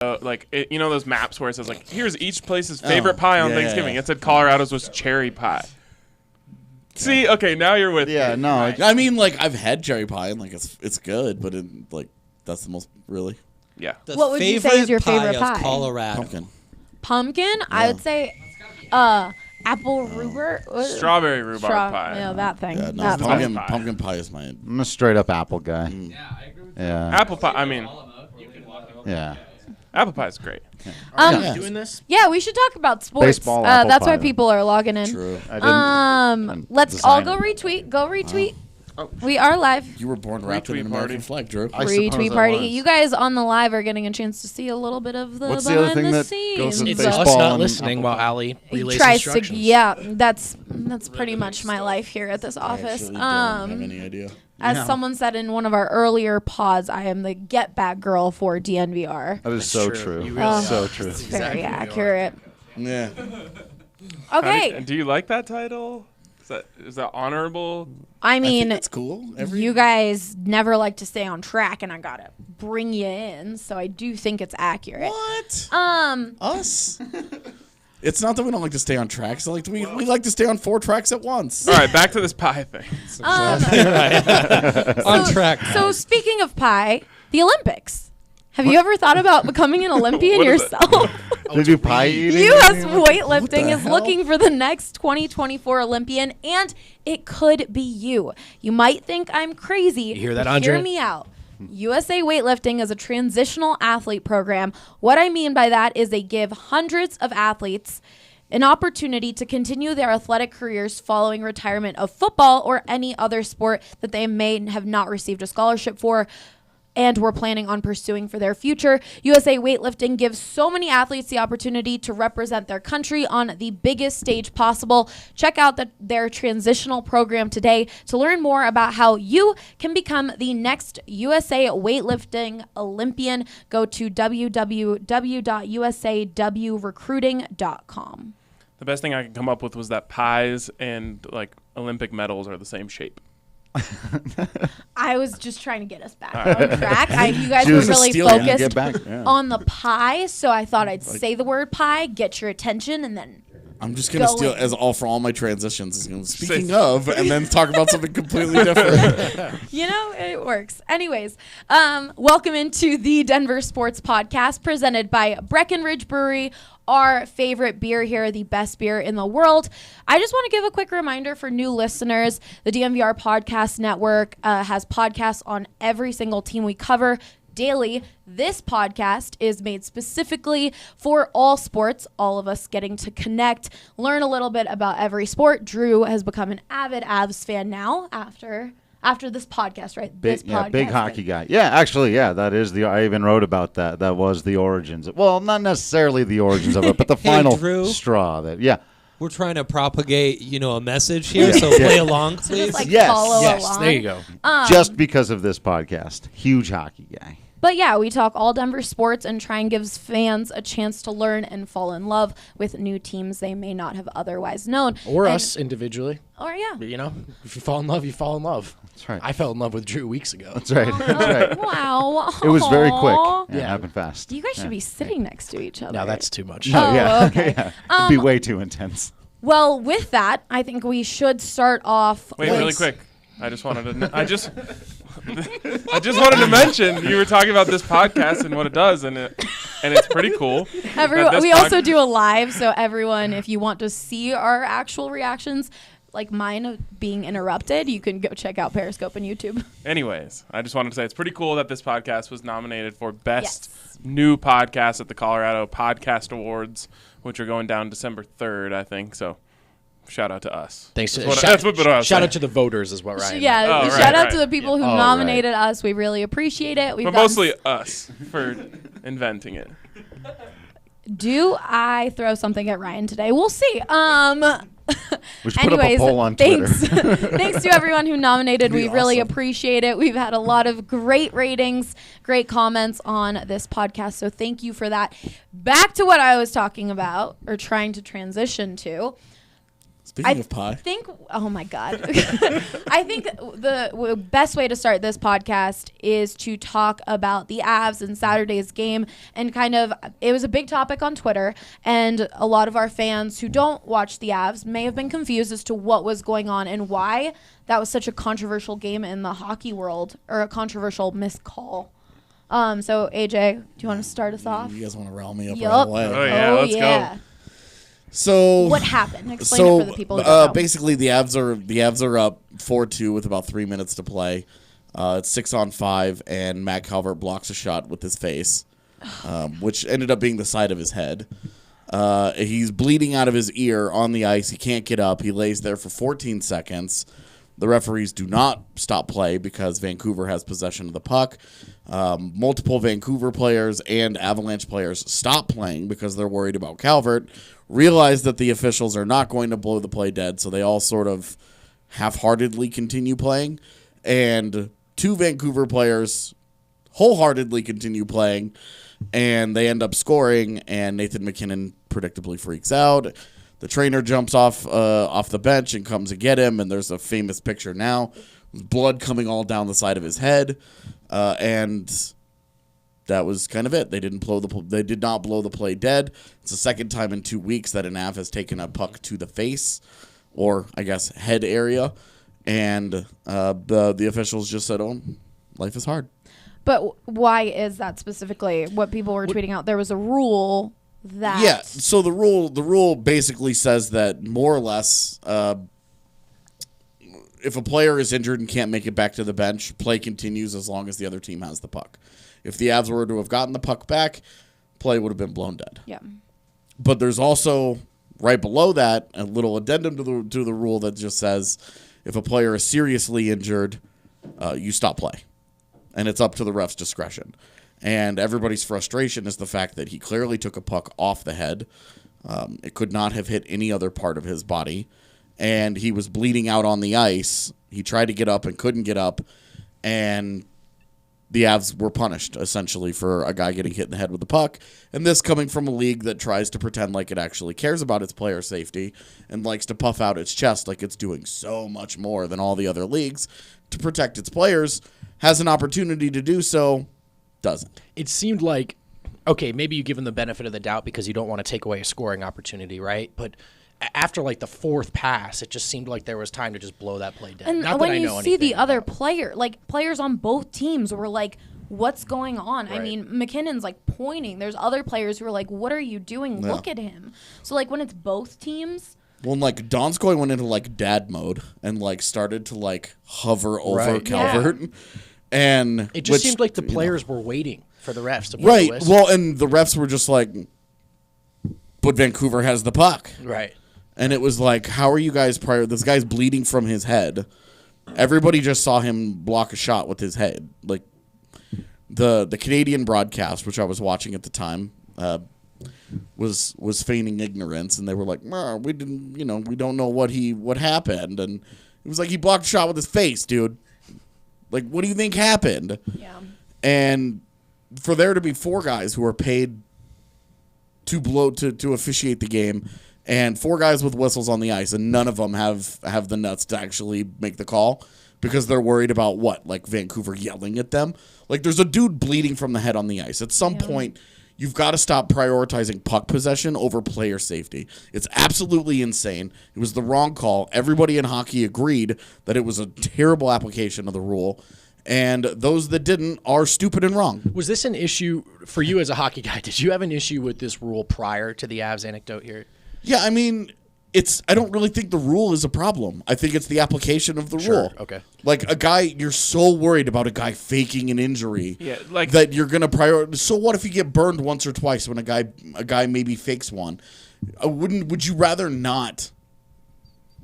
those maps where it says like, here's each place's favorite pie on Thanksgiving. It said Colorado's was cherry pie. See, okay, now you're with me. No. Right. I mean, like, I've had cherry pie, and, like, it's good, but, that's the most, really? Yeah. What would you say is your favorite pie? Of Colorado. Pumpkin? Yeah. I would say apple rhubarb. Strawberry rhubarb pie. Yeah, that thing. Yeah, no, pumpkin pie is my... I'm a straight-up apple guy. Yeah, I agree with that. Yeah. Apple pie, I mean... Yeah. Apple pie is great. Doing this? Yeah, we should talk about sports. Baseball, apple that's pie. why people are logging in. True. Let's all go retweet. Go retweet. We are live. You were born wrapped in an American flag, Drew. Retweet party. You guys on the live are getting a chance to see a little bit of the What's the other behind thing the that scenes. goes with It's baseball us not and listening apple while Allie relays Tries to, instructions. yeah, that's pretty much my life here at this office. I actually don't have any idea. As someone said in one of our earlier pods, I am the get back girl for DNVR. That is so true. You really So true. It's very accurate. Yeah. Okay. Do you like that title? Is that honorable? I mean, it's cool. You guys never like to stay on track, and I gotta bring you in, so I do think it's accurate. What? Us? It's not that we don't like to stay on tracks. We like to stay on 4 tracks at once. All right, back to this pie thing. On track. So speaking of pie, the Olympics. Have you ever thought about becoming an Olympian yourself? They do pie eating? U.S. weightlifting is looking for the next 2024 Olympian, and it could be you. You might think I'm crazy. You hear that, but Andre? Hear me out. USA Weightlifting is a transitional athlete program. What I mean by that is they give hundreds of athletes an opportunity to continue their athletic careers following retirement of football or any other sport that they may have not received a scholarship for and were planning on pursuing for their future. USA Weightlifting gives so many athletes the opportunity to represent their country on the biggest stage possible. Check out their transitional program today to learn more about how you can become the next USA Weightlifting Olympian. Go to www.usawrecruiting.com. The best thing I could come up with was that pies and like Olympic medals are the same shape. I was just trying to get us back on track. You guys were really focused on the pie, so I thought I'd say the word pie, get your attention, and then I'm just going to steal for all my transitions. Speaking of, and then talk about something completely different. It works. Anyways, welcome into the Denver Sports Podcast presented by Breckenridge Brewery, our favorite beer here, the best beer in the world. I just want to give a quick reminder for new listeners. The DNVR Podcast Network has podcasts on every single team we cover daily. This podcast is made specifically for all sports, all of us getting to connect, learn a little bit about every sport. Drew has become an avid Avs fan now after this podcast, right? Big hockey guy. Yeah, actually, that is I even wrote about that. That was the origins. Well, not necessarily the origins of it, but the final straw. We're trying to propagate, a message here, so play along, please. So just, follow along. There you go. Just because of this podcast. Huge hockey guy. But yeah, we talk all Denver sports and try and give fans a chance to learn and fall in love with new teams they may not have otherwise known. Or us individually. Or yeah. If you fall in love, you fall in love. That's right. I fell in love with Drew weeks ago. That's right. That's right. Wow. It was very quick. Yeah, it happened fast. You guys should be sitting next to each other. No, that's too much. Okay. It'd be way too intense. Well, with that, I think we should start off. Wait, really quick. I just wanted to. I just wanted to mention you were talking about this podcast and what it does, and it's pretty cool. We also do a live, so everyone, if you want to see our actual reactions, like mine of being interrupted, you can go check out Periscope and YouTube. Anyways, I just wanted to say it's pretty cool that this podcast was nominated for Best New Podcast at the Colorado Podcast Awards, which are going down December 3rd, I think. So shout out to us. Thanks to shout out to the voters is what Ryan. Yeah, shout out to the people who nominated us. We really appreciate it. But mostly us for inventing it. Do I throw something at Ryan today? We'll see. We should put up a poll on Twitter. Thanks to everyone who nominated. We really appreciate it. We've had a lot of great ratings, great comments on this podcast, so thank you for that. Back to what I was talking about, or trying to transition to. Speaking of pie. Oh my God. I think the best way to start this podcast is to talk about the Avs and Saturday's game, and it was a big topic on Twitter, and a lot of our fans who don't watch the Avs may have been confused as to what was going on and why that was such a controversial game in the hockey world, or a controversial missed call. So AJ, do you want to start us off? You guys want to rile me up right away? Oh yeah, let's go. So what happened? Explain it for the people who don't know. Basically, the Avs are up 4-2 with about 3 minutes to play. It's 6-on-5, and Matt Calvert blocks a shot with his face, which ended up being the side of his head. He's bleeding out of his ear on the ice. He can't get up. He lays there for 14 seconds. The referees do not stop play because Vancouver has possession of the puck. Multiple Vancouver players and Avalanche players stop playing because they're worried about Calvert, realize that the officials are not going to blow the play dead, so they all sort of half-heartedly continue playing. And 2 Vancouver players wholeheartedly continue playing, and they end up scoring, and Nathan MacKinnon predictably freaks out. The trainer jumps off the bench and comes to get him, and there's a famous picture now. Blood coming all down the side of his head, and that was kind of it. They did not blow the play dead. It's the second time in 2 weeks that an Av has taken a puck to the face, or I guess head area, and the officials just said, "Oh, life is hard." But why is that specifically what people were tweeting out? There was a rule that... Yeah, so the rule basically says that more or less, if a player is injured and can't make it back to the bench, play continues as long as the other team has the puck. If the Avs were to have gotten the puck back, play would have been blown dead. Yeah. But there's also, right below that, a little addendum to the rule that just says if a player is seriously injured, you stop play. And it's up to the ref's discretion. And everybody's frustration is the fact that he clearly took a puck off the head. It could not have hit any other part of his body. And he was bleeding out on the ice. He tried to get up and couldn't get up. And the Avs were punished, essentially, for a guy getting hit in the head with the puck. And this coming from a league that tries to pretend like it actually cares about its player safety and likes to puff out its chest like it's doing so much more than all the other leagues to protect its players, has an opportunity to do so, doesn't. It seemed like, okay, maybe you give them the benefit of the doubt because you don't want to take away a scoring opportunity, right? But after like the 4th pass, it just seemed like there was time to just blow that play dead. And Not when that I you know see the anything other about players on both teams were like, what's going on? Right. I mean, McKinnon's like pointing. There's other players who are like, what are you doing? Yeah. Look at him. So like when it's both teams... Well, like Donskoy went into like dad mode and like started to like hover over Right. Calvert. Yeah. And it just seemed like the players were waiting for the refs to blow right. the whistle. Well, and the refs were just like, but Vancouver has the puck. Right. And it was like, how are you guys this guy's bleeding from his head. Everybody just saw him block a shot with his head. Like the Canadian broadcast, which I was watching at the time, was feigning ignorance, and they were like, we didn't, we don't know what happened. And it was like, he blocked a shot with his face, dude. Like, what do you think happened? Yeah. And for there to be 4 guys who are paid to officiate the game, and 4 guys with whistles on the ice, and none of them have the nuts to actually make the call because they're worried about what? Like Vancouver yelling at them? Like, there's a dude bleeding from the head on the ice. At some point, you've got to stop prioritizing puck possession over player safety. It's absolutely insane. It was the wrong call. Everybody in hockey agreed that it was a terrible application of the rule. And those that didn't are stupid and wrong. Was this an issue for you as a hockey guy? Did you have an issue with this rule prior to the Avs anecdote here? Yeah, I mean, I don't really think the rule is a problem. I think it's the application of the rule. Okay. Like a guy, you're so worried about a guy faking an injury like that you're going to prioritize. So what if you get burned once or twice when a guy maybe fakes one? Would you rather not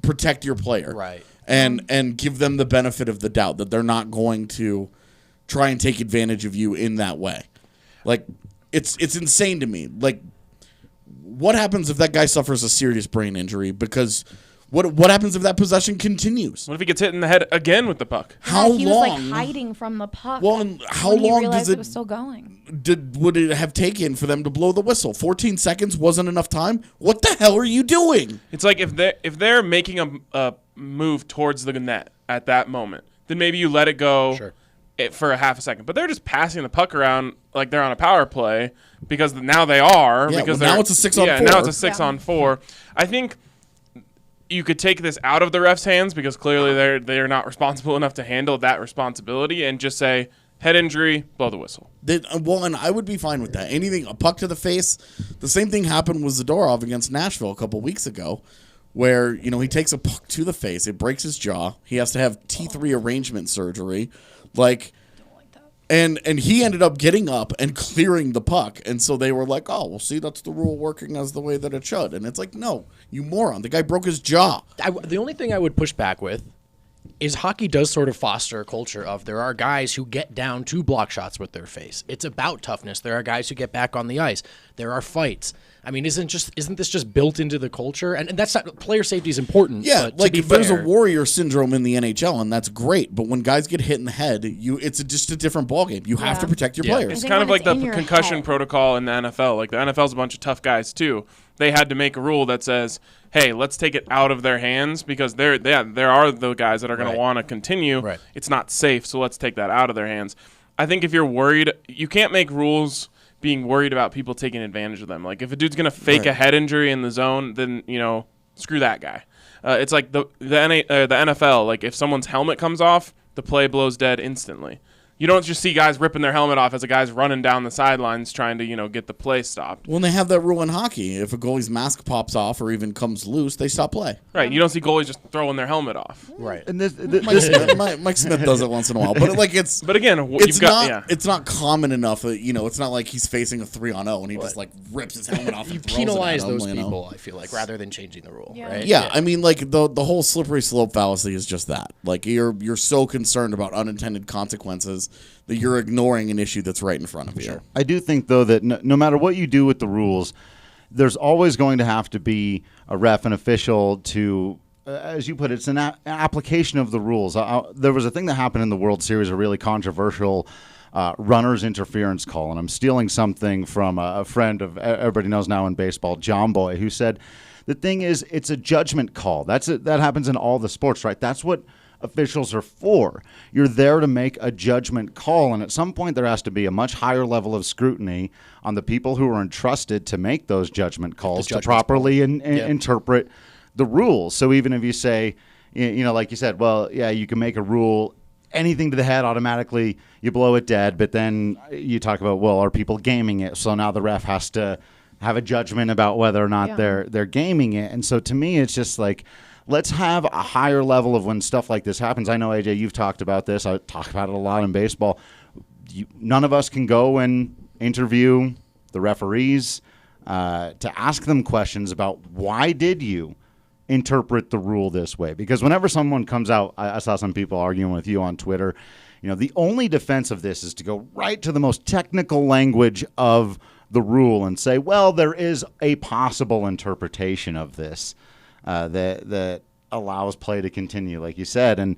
protect your player? Right. And give them the benefit of the doubt that they're not going to try and take advantage of you in that way. Like, it's insane to me. Like, what happens if that guy suffers a serious brain injury because What happens if that possession continues? What if he gets hit in the head again with the puck? How he long? was like hiding from the puck. Well, and how when he long realized does it was still going? would it have taken for them to blow the whistle? 14 seconds wasn't enough time. What the hell are you doing? It's like if they're making a move towards the net at that moment, then maybe you let it go for a half a second. But they're just passing the puck around like they're on a power play because now they are. Yeah, because now it's a 6-on-4. Yeah, now it's a 6-on-4. I think you could take this out of the refs' hands because clearly they're not responsible enough to handle that responsibility and just say head injury, blow the whistle. And I would be fine with that. Anything, a puck to the face. The same thing happened with Zadorov against Nashville a couple weeks ago, where he takes a puck to the face, it breaks his jaw. He has to have T3 arrangement surgery, And he ended up getting up and clearing the puck. And so they were like, oh, well, see, that's the rule working as the way that it should. And it's like, no, you moron. The guy broke his jaw. The only thing I would push back with is hockey does sort of foster a culture of there are guys who get down to block shots with their face. It's about toughness. There are guys who get back on the ice. There are fights. I mean, isn't this just built into the culture? And that's not, player safety is important. Yeah, but if there's a warrior syndrome in the NHL, and that's great, but when guys get hit in the head, it's just a different ballgame. You have to protect your players. It's kind of like the concussion protocol in the NFL. Like the NFL's a bunch of tough guys too. They had to make a rule that says, hey, let's take it out of their hands because there are the guys that are going to want to continue. Right. It's not safe, so let's take that out of their hands. I think if you're worried, you can't make rules being worried about people taking advantage of them. Like if a dude's going to fake a head injury in the zone, then, screw that guy. It's like the NFL. Like if someone's helmet comes off, the play blows dead instantly. You don't just see guys ripping their helmet off as a guy's running down the sidelines trying to, get the play stopped. Well, they have that rule in hockey. If a goalie's mask pops off or even comes loose, they stop play. Right. You don't see goalies just throwing their helmet off. Right. And Mike Smith does it once in a while, but But again, it's not common enough. It's not like he's facing a 3-on-0 and he just rips his helmet off. You and throws it penalize at him, those people, I feel like, rather than changing the rule. Yeah. Right? Yeah, I mean, the whole slippery slope fallacy is just that. Like you're so concerned about unintended consequences that you're ignoring an issue that's right in front of you. Sure. I do think, though, that no matter what you do with the rules, there's always going to have to be a ref, an official to, as you put it, it's an application of the rules. There was a thing that happened in the World Series, a really controversial runner's interference call, and I'm stealing something from a friend of everybody knows now in baseball, John Boy, who said, the thing is, it's a judgment call. That happens in all the sports, right? That's what officials are for. You're there to make a judgment call, and at some point there has to be a much higher level of scrutiny on the people who are entrusted to make those judgment calls to properly interpret the rules. So even if you say, like you said, well, yeah, you can make a rule, anything to the head automatically you blow it dead, but then you talk about, well, are people gaming it? So now the ref has to have a judgment about whether or not they're gaming it. And so to me, it's just like, let's have a higher level of when stuff like this happens. I know, AJ, you've talked about this. I talk about it a lot in baseball. None of us can go and interview the referees to ask them questions about why did you interpret the rule this way? Because whenever someone comes out, I saw some people arguing with you on Twitter, the only defense of this is to go right to the most technical language of the rule and say, well, there is a possible interpretation of this that allows play to continue, like you said. And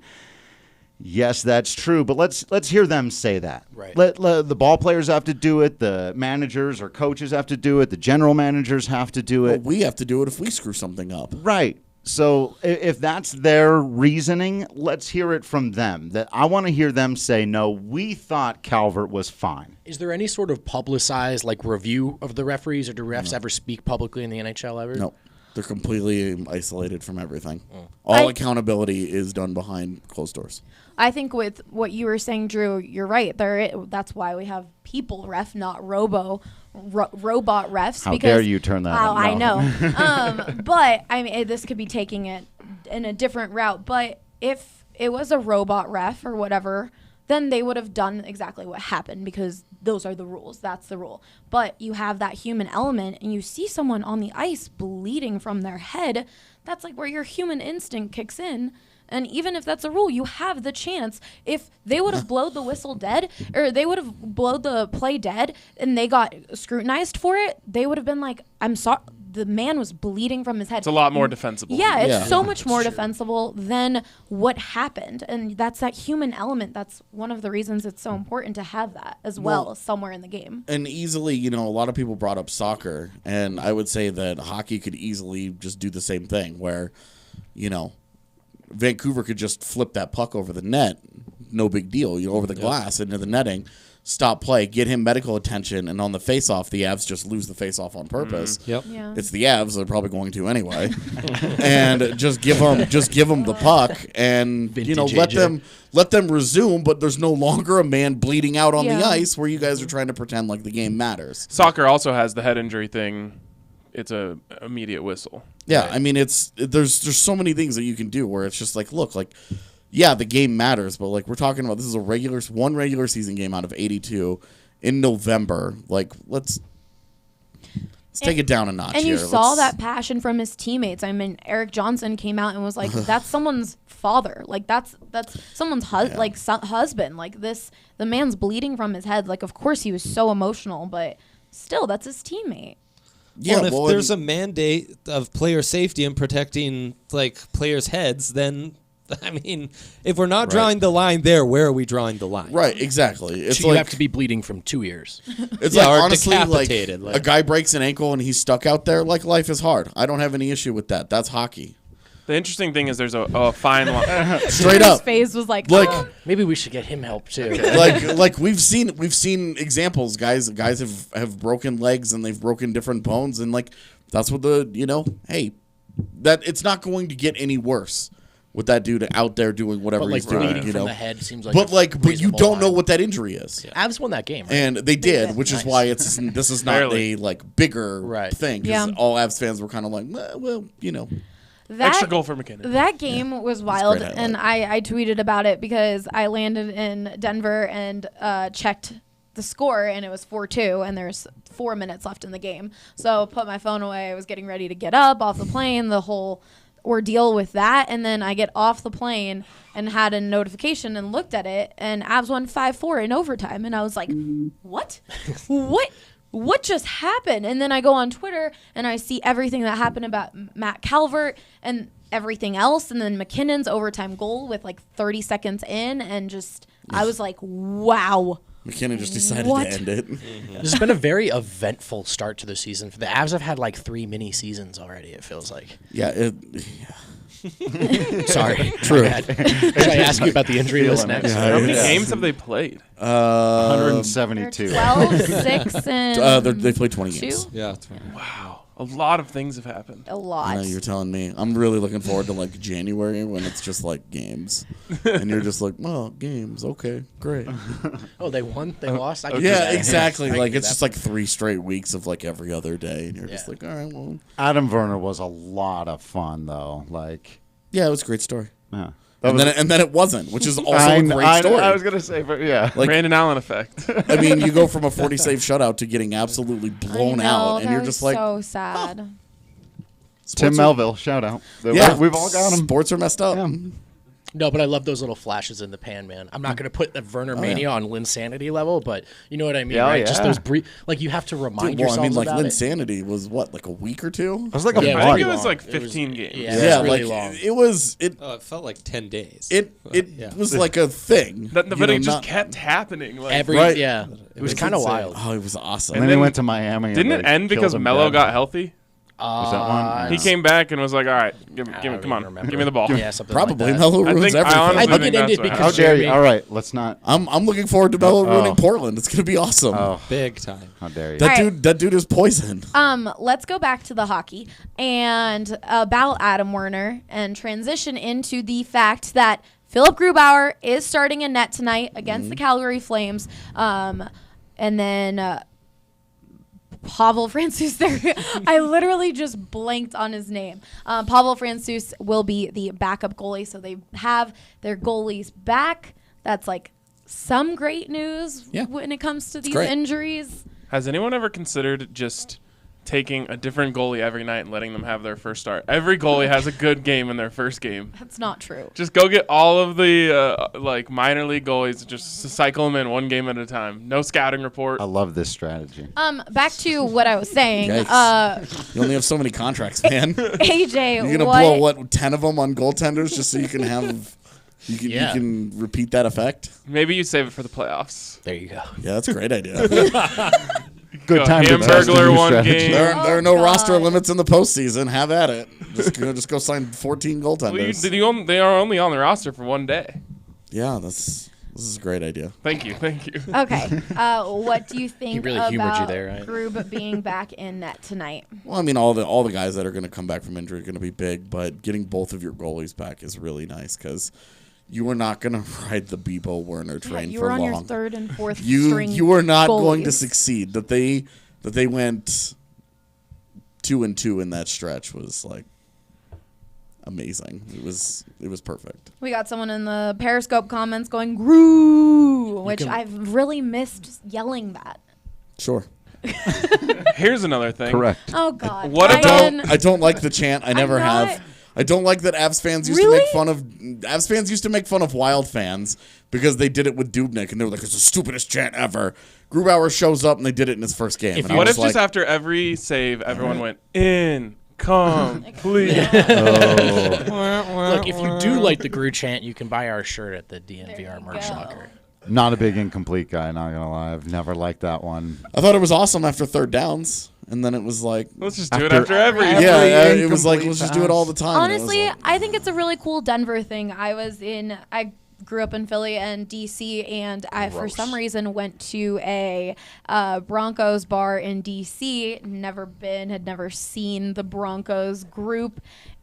yes, that's true, but let's hear them say that. Right. Let the ball players have to do it, the managers or coaches have to do it, the general managers have to do it. Well, we have to do it if we screw something up. Right. So if that's their reasoning, let's hear it from them. That I want to hear them say, no, we thought Calvert was fine. Is there any sort of publicized review of the referees, or do refs ever speak publicly in the NHL ever? No. They're completely isolated from everything. All accountability is done behind closed doors. I think with what you were saying, Drew, you're right. That's why we have people ref, not robot refs. How dare you turn that on? I know. But, I mean, this could be taking it in a different route. But if it was a robot ref or whatever, then they would have done exactly what happened because those are the rules. That's the rule. But you have that human element and you see someone on the ice bleeding from their head. That's like where your human instinct kicks in. And even if that's a rule, you have the chance. If they would have blowed the whistle dead, or they would have blowed the play dead, and they got scrutinized for it, they would have been like, I'm sorry, the man was bleeding from his head. It's a lot more defensible. Yeah, it's Yeah. so much more defensible than what happened. And that's that human element. That's one of the reasons it's so important to have that as well somewhere in the game. And easily, a lot of people brought up soccer, and I would say that hockey could easily just do the same thing where, Vancouver could just flip that puck over the net, no big deal, over the glass into the netting, stop play, get him medical attention, and on the face-off, the Avs just lose the face-off on purpose. Yep. Yeah. It's the Avs; they're probably going to anyway, and just give them the puck, and Vintage let them resume. But there's no longer a man bleeding out on the Yeah. ice where you guys are trying to pretend like the game matters. Soccer also has the head injury thing. It's a immediate whistle. Yeah, I mean, there's so many things that you can do where it's just like, look, like, yeah, the game matters, but like we're talking about, this is one regular season game out of 82 in November. Like, let's take it down a notch. And here. you saw Let's- that passion from his teammates. I mean, Eric Johnson came out and was like, "That's someone's father. Like that's someone's husband. Like the man's bleeding from his head. Like, of course he was so emotional, but still, that's his teammate." Yeah, Well, if there's a mandate of player safety and protecting like players' heads, then I mean, if we're not drawing the line there, where are we drawing the line? right, exactly. It's You like have to be bleeding from 2 ears. it's Yeah, like or honestly, like decapitated, like- a guy breaks an ankle and he's stuck out there. Like, life is hard. I don't have any issue with that. That's hockey. The interesting thing is there's a fine line. Straight His up. face was like, Like, "Oh." Maybe we should get him help too. like we've seen examples. Guys have broken legs and they've broken different bones, and like that's what hey, that it's not going to get any worse with that dude out there doing whatever But like he's doing. bleeding from the head seems like. But a but you reasonable don't know line. what that injury is. Avs won that game, right? And they did, which is Nice. why this is not Barely. a like bigger Right. thing. 'Cause Yeah. all Avs fans were kind of like, well. That, Extra goal for McKinnon. That game was wild, great and I tweeted about it because I landed in Denver and checked the score, and it was 4-2, and there's 4 minutes left in the game. So put my phone away. I was getting ready to get up off the plane, the whole ordeal with that, and then I get off the plane and had a notification and looked at it, and Avs won 5-4 in overtime, and I was like, what? What just happened? And then I go on Twitter and I see everything that happened about Matt Calvert and everything else, and then McKinnon's overtime goal with like 30 seconds in, and just I was like, wow. McKinnon just decided What? to end it. This has been a very eventful start to the season. The Avs have had like 3 mini seasons already. It feels like. Yeah, Sorry, true. Should I ask you about the injury list next? How many games have they played? 172. 12, 6, and they played 20 2? games. Yeah. Wow. A lot of things have happened. A I lot. know you're telling me. I'm really looking forward to like January when it's just like games, and you're just like, well, games, okay, great. Oh, they won. They lost. I can do Yeah, that. exactly. I can Like do it's that. just like 3 straight weeks of like every other day, and you're just Yeah. like, all right, well, Adam Werner was a lot of fun, though. Like, yeah, it was a great story. yeah. And then it wasn't, which is also a great story. I was gonna say, but yeah. Like- Brandon Allen effect. I mean, you go from a 40 save shutout to getting absolutely blown I know, out, and that you're was just like, so sad. Tim sports are- Melville, shout out. Yeah, We've all got him. Sports are messed up. Yeah. No, but I love those little flashes in the pan, man. I'm not going to put the Werner Mania on Linsanity level, but you know what I mean, Yeah, right? Just yeah. those brief, like you have to remind Dude, well, I yourselves mean, like about it. Linsanity was what, like a week or two? It was like a Yeah, I month. think it was long. like It was- 15 games. Yeah, Yeah, it's really like long. it was Oh, it felt like 10 days. it Yeah. was like a thing. But you it know, just not- kept happening. Like, Every Right. it was kind of insane. wild. Oh, it was awesome. And then he went to Miami. didn't and it they end killed because him Melo dead. got healthy? Was that one? He came back and was like, "All right, give me, I come don't on, remember. give me the ball." Yeah, something Probably like that. Melo I ruins think I everything. honestly I think it think ended that's what because How dare you? Jeremy- All right, let's not. I'm looking forward to Melo ruining Portland. It's gonna be awesome. Oh, Big time. how dare you? That All right. that dude is poison. Let's go back to the hockey and about Adam Werner and transition into the fact that Philip Grubauer is starting in net tonight against the Calgary Flames. And then Pavel Francouz there. I literally just blanked on his name. Pavel Francouz will be the backup goalie, so they have their goalies back. That's like some great news Yeah. when it comes to these great. injuries. Has anyone ever considered just taking a different goalie every night and letting them have their first start. Every goalie has a good game in their first game. That's not true. Just go get all of the minor league goalies, just cycle them in one game at a time. No scouting report. I love this strategy. Back to what I was saying. You only have so many contracts, man. AJ, You're gonna blow 10 of them on goaltenders just so you can have you can repeat that effect. Maybe you save it for the playoffs. There you go. Yeah, that's a great idea. Good time to test a Hamburglar new one strategy. game. There are no God. roster limits in the postseason. Have at it. Just go sign 14 goaltenders. They are only on the roster for one day. Yeah, this is a great idea. Thank you. Okay. What do you think really humored you about there, right? Grube being back in net tonight? Well, I mean, all the guys that are going to come back from injury are going to be big, but getting both of your goalies back is really nice because you are not going to ride the Bebo Werner train you for were on long. your third and fourth string. You are not going to goalies. succeed. That they went 2-2 in that stretch was like amazing. It was perfect. We got someone in the Periscope comments going "Groo," which I've really missed yelling that. Sure. Here's another thing. Correct. Oh God! What Ryan, I don't like the chant. I never not- have. I don't like that Avs fans used to Really? make fun of Avs fans used to make fun of Wild fans because they did it with Dubnyk and they were like, it's the stupidest chant ever. Grubauer shows up and they did it in his first game. And I What was if just like, after every save, everyone went in, complete? Look, if you do like the Gru chant, you can buy our shirt at the DNVR merch go. locker. Not a big incomplete guy, not going to lie. I've never liked that one. I thought it was awesome after third downs, and then it was like, Let's just do it After after every. yeah, it was like incomplete let's just do it all the time. And it was honestly, like- I think it's a really cool Denver thing. I grew up in Philly and DC, and I, for some reason, went to a Broncos bar in DC. Had never seen the Broncos group,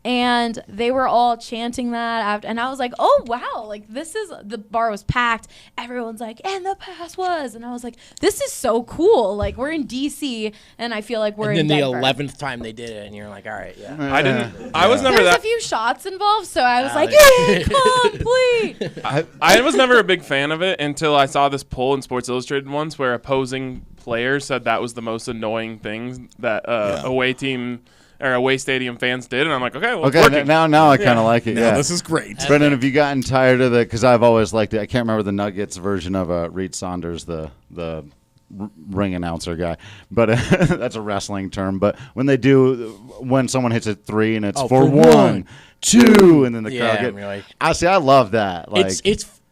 and they were all chanting that after, and I was like, oh wow, like the bar was packed. Everyone's like, and the pass was, and I was like, this is so cool. Like we're in DC, and I feel like we're And in then the Denver. 11th time they did it, and you're like, all right, yeah. I was never There's that. a few shots involved, so I was like, incomplete. I was never a big fan of it until I saw this poll in Sports Illustrated once where opposing players said that was the most annoying thing that away team or away stadium fans did, and I'm like, okay, well, it's Okay, working. now I kind of like it. yeah, Yeah, this is great. Brendan, have you gotten tired of it? Because I've always liked it. I can't remember the Nuggets version of Reed Saunders, the ring announcer guy, but that's a wrestling term. But when someone hits a three and it's for one, two, and then the Yeah, crowd and you're like- I love that. Like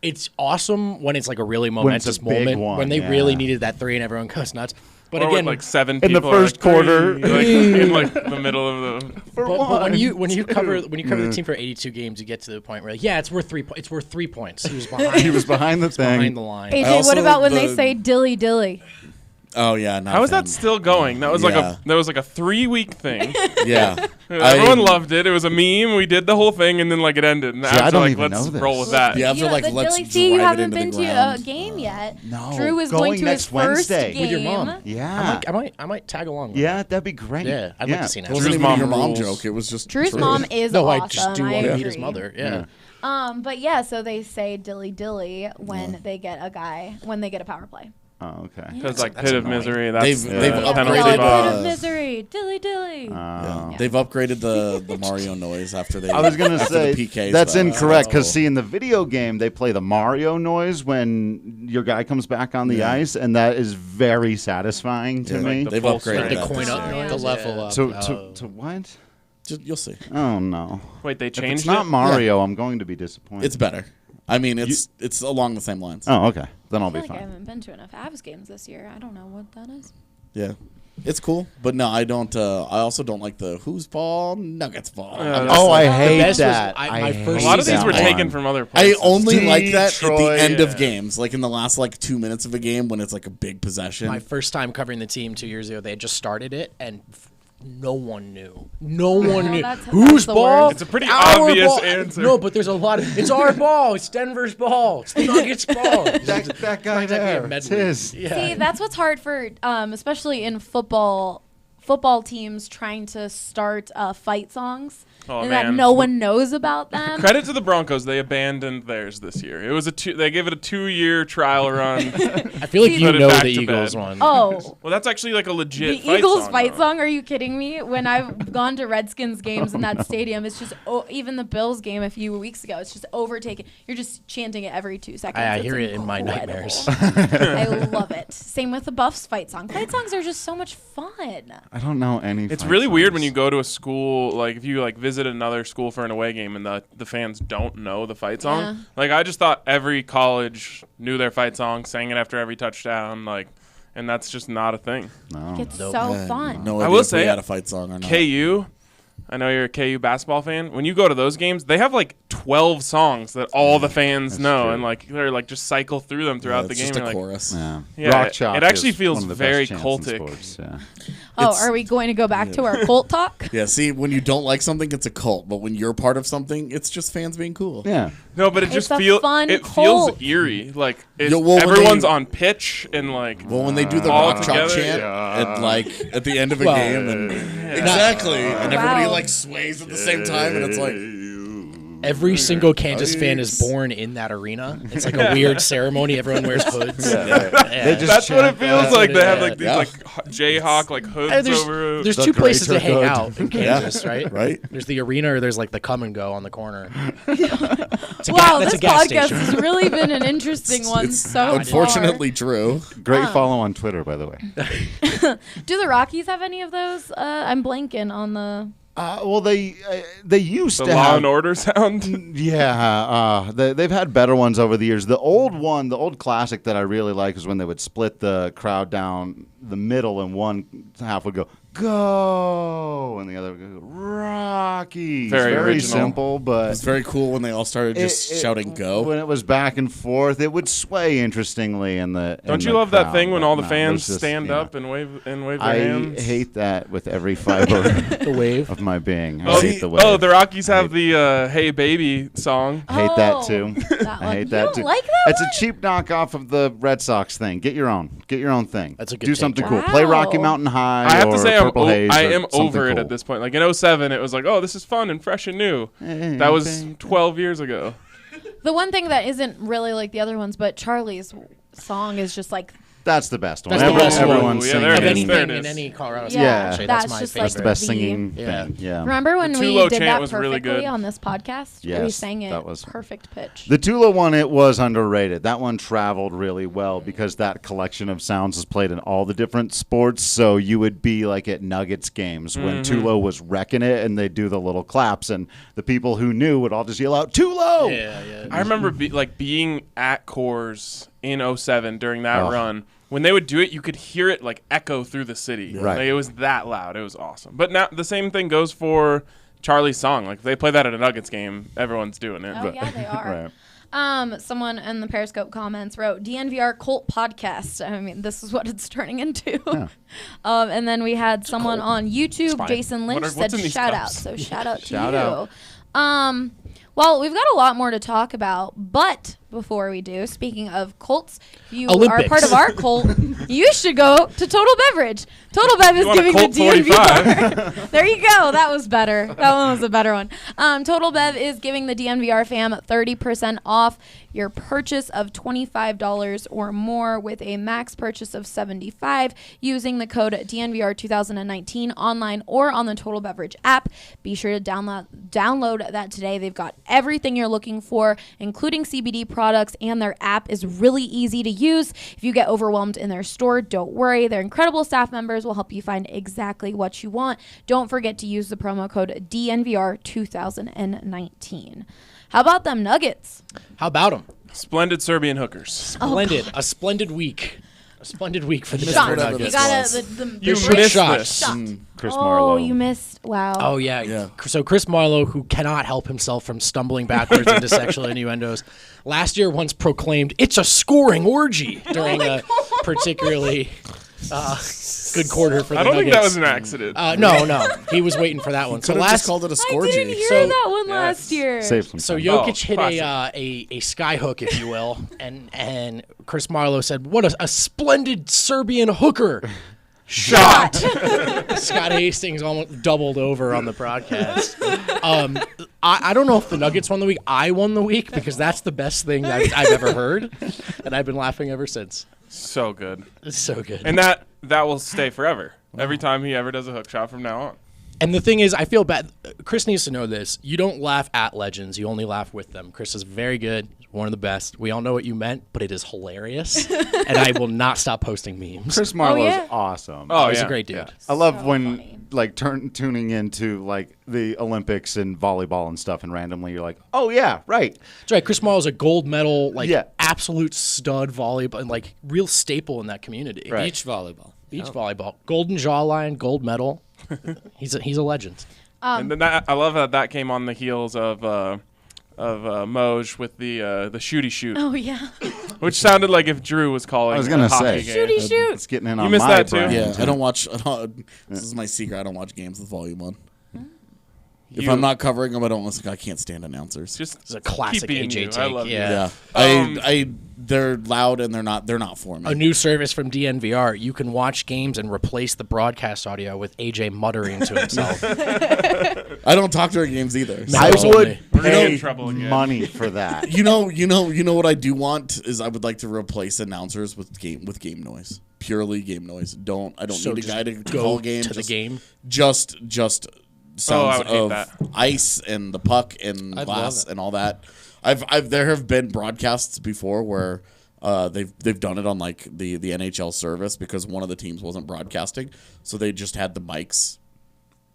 It's awesome when it's like a really When it's a momentous big moment one, when they yeah. really needed that three and everyone goes nuts. But Or again, with like 7 in the people are first like, quarter. "Three," like, in like the middle of the. but when you cover the team for 82 games, you get to the point where like, yeah, it's worth 3 it's worth 3 points. He was behind. he was behind the thing. behind the line. AJ, also what about when they the- say dilly dilly? Oh yeah, not How is fan. that still going? That was Yeah. like a 3-week thing. Yeah, Everyone loved it. It was a meme. We did the whole thing, and then like it ended. And the See, I Avs are don't like, even let's know this. roll with that. The Avs are like, the let's dilly, see, you drive it haven't into been the to a ground. game yet. No, Drew is going to next his first Wednesday. game. With your mom. Yeah, I might tag along. With yeah, that. that'd be great. Yeah, I'd like to see It that. wasn't Drew's even your mom mom rules. joke. It was just Drew's true. mom is No, awesome. I just do want to meet his agree. mother. Yeah. But yeah, so they say dilly dilly when they get a power play. Oh, okay. Because like That's Pit of annoying. Misery. That's They've the upgraded, Yeah, penalty like box. pit of misery, dilly dilly. Yeah. They've upgraded the Mario noise after they. I was gonna after say the PKs that's left. incorrect because So- see in the video game they play the Mario noise when your guy comes back on the Yeah. ice, and that is very satisfying to Yeah, me. the they've full upgraded strength. The that coin this up year. noise. The level up. To what? You'll see. Oh no! Oh, Wait, they If changed it's not it? Mario, I'm going to be disappointed. It's better. I mean, it's along the same lines. Oh, okay. Then I'll I feel be like I fine. haven't been to enough Avs games this year. I don't know what that is. Yeah, it's cool. But no, I don't. I also don't like the whose ball, Nuggets ball. Oh, I The hate best was- that. my I first A lot of hate these that were one. taken from other I places. only like that at Detroit, the end of yeah. games, like in the last 2 minutes of a game when it's like a big possession. My first time covering the team 2 years ago, they had just started it, and no one knew. No one knew. that's Whose the ball? worst. It's a pretty Our obvious ball. answer. No, but there's a lot of. It's our ball. It's Denver's ball. It's the Nuggets' ball. That guy Exactly a there. medley. It's his. Yeah. See, that's what's hard for, especially in football football teams trying to start fight songs. Oh, and man. that no one knows about them. Credit to the Broncos, they abandoned theirs this year. It was they gave it a 2-year trial run. I feel like you Put it know back the to Eagles bed. one. Oh. Well, that's actually like a legit The fight Eagles song, fight though. song? Are you kidding me? When I've gone to Redskins games in that stadium, it's just even the Bills game a few weeks ago. It's just overtaken. You're just chanting it every 2 seconds. I It's hear it in my incredible. nightmares. I love it. Same with the Buffs fight song. Fight songs are just so much fun. I don't know any. It's fight really weird when songs. you go to a school, like if you like visit another school for an away game and the fans don't know the fight song. Yeah. Like I just thought every college knew their fight song, sang it after every touchdown, like, and that's just not a thing. No. It's Nope. so fun. No I idea will if say we had a fight song or not. KU, I know you're a KU basketball fan. When you go to those games, they have like 12 songs that all the fans know, true. and like they're like just cycle through them throughout the it's game. just a You're like, chorus. Yeah. Yeah, Rock chalk it actually is feels one of the very best chants in cultic. sports, yeah. Oh, It's- are we going to go back to our cult talk? Yeah, see, when you don't like something, it's a cult. But when you're part of something, it's just fans being cool. Yeah. No, but it It's just a feels fun it cult. feels eerie. Like it's, Yeah, well, when everyone's they- on pitch and like Well, when they do the all rock chalk together, chant yeah. at like at the end of a Well, game, and exactly, and everybody Wow. like sways at the same time, and it's like Every single Kansas fan is born in that arena. It's like a weird ceremony. Everyone wears hoods. Yeah. They just That's what it chant feels that. like. They have Yeah. like these Yeah. like Jayhawk like hoods And over. there's The two places to greater hang good. out in Kansas, right? right. There's the arena, or there's like the come and go on the corner. Wow, that's this a gas podcast station. has really been an interesting one It's so unfortunately true. Great follow on Twitter, by the way. far. Do the Rockies have any of those? I'm blanking on the. Well, they used the to Law have. and Order sound. Yeah, they've had better ones over the years. The old classic that I really like is when they would split the crowd down the middle, and one half would go, and the other would go, Rockies. Very original. simple, but It's very cool when they all started just shouting "Go." When it was back and forth, it would sway interestingly in the. Don't you love that thing when all the fans stand up and wave their I hands? hate that with every fiber The wave. of my being. I Oh, hate the wave. the Rockies have the "Hey Baby" song. Hate Oh, that too. that I one. hate You that don't too. like that It's one? a cheap knockoff of the Red Sox thing. Get your own. Get your own thing. That's a good Do take, something Jack. cool. Play Rocky Wow. Mountain High. I have to or say, Purple Haze I or am something over it cool. at this point. Like in 07, it was like, oh, this is fun and fresh and new. Hey, That was baby. 12 years ago. The one thing that isn't really like the other ones, but Charlie's song is just like. That's the best one. That's the best one. Everyone's Yeah, singing. there it Of is. anything There it in is. any Colorado state, Yeah, actually, that's that's my just favorite. That's the best The- singing Yeah. thing. Yeah. Remember when The we Tulo did chant that was perfectly really good. on this podcast? Yes, Where we sang it that was- perfect pitch. The Tula one, it was underrated. That one traveled really well because that collection of sounds is played in all the different sports. So you would be like at Nuggets games when Tulo was wrecking it, and they'd do the little claps, and the people who knew would all just yell out, Tulo! Yeah, yeah. I remember being at Coors in 07 during that Oh. run. When they would do it, you could hear it like echo through the city. Right. Like, it was that loud. It was awesome. But now the same thing goes for Charlie's song. Like if they play that at a Nuggets game, everyone's doing it. Oh, yeah, they are. Right. Someone in the Periscope comments wrote DNVR cult podcast. I mean, this is what it's turning into. Yeah. And then we had someone on YouTube, fine. Jason Lynch, What's said in these shout out. cups? So shout out to Shout you. out. Well, we've got a lot more to talk about, but before we do, speaking of cults, if you are Olympics. part of our cult, you should go to Total Beverage. Total Bev is want a giving Colt the DNVR. There you go. That was better. That one was a better one. Total Bev is giving the DNVR fam 30% off your purchase of $25 or more with a max purchase of $75 using the code DNVR 2019 online or on the Total Beverage app. Be sure to download that today. They've got everything you're looking for, including CBD products, and their app is really easy to use. If you get overwhelmed in their store, don't worry. Their incredible staff members will help you find exactly what you want. Don't forget to use the promo code DNVR 2019. How about them Nuggets? How about them? Splendid Serbian hookers. Splendid. A splendid week. A splendid week for the missed Denver whatever Nuggets. this You gotta was. the You Trick missed shots. this. shot. Chris Oh, Marlowe. you missed. Wow. Oh, yeah. Yeah. So Chris Marlowe, who cannot help himself from stumbling backwards into sexual innuendos, last year once proclaimed, "It's a scoring orgy" during a particularly good quarter for the I don't Nuggets. think that was an accident. No. He was waiting for that one. Could So have just last called it a I didn't scorgy. hear So- that one last year. Save some So time. Jokic hit classic. a sky hook, if you will, and Chris Marlowe said, "What a splendid Serbian hooker Shot. Scott Hastings almost doubled over on the broadcast. I don't know if the Nuggets won the week. I won the week because that's the best thing I've ever heard, and I've been laughing ever since. So good. It's so good. And that will stay forever. Every time he ever does a hook shot from now on. And the thing is, I feel bad. Chris needs to know this. You don't laugh at legends. You only laugh with them. Chris is very good. He's one of the best. We all know what you meant, but it is hilarious. And I will not stop posting memes. Chris Marlowe's yeah? awesome. Oh, He's yeah. a great dude. Yeah. I love So when funny. like tuning into like the Olympics and volleyball and stuff, and randomly you're like, oh yeah, right. That's right. Chris Marlowe's a gold medal, Yeah. absolute stud volleyball, and like real staple in that community. Right. Beach volleyball. Beach volleyball, golden jawline, gold medal. He's a legend. And then I love that came on the heels of Moj with the shooty shoot, Oh yeah. which sounded like if Drew was calling. I was gonna a hockey say. game. Shooty shoot. It's getting in You on missed my that too? brand. Yeah, I don't watch. This is my secret. I don't watch games with volume on. If You- I'm not covering them, I don't listen. I can't stand announcers. Just It's a classic keep being AJ you. take. I love you. yeah. I they're loud and they're not for me. A new service from DNVR. You can watch games and replace the broadcast audio with AJ muttering to himself. I don't talk during games either. I Members would only. We're gonna get in pay trouble again. money for that. You know what I do want is I would like to replace announcers with game noise. Purely game noise. I don't So need a just guy to go call games. to the game. Just sounds would hate of that. ice and the puck and I'd glass love it. and all that. There have been broadcasts before where they've done it on like the NHL service because one of the teams wasn't broadcasting, so they just had the mics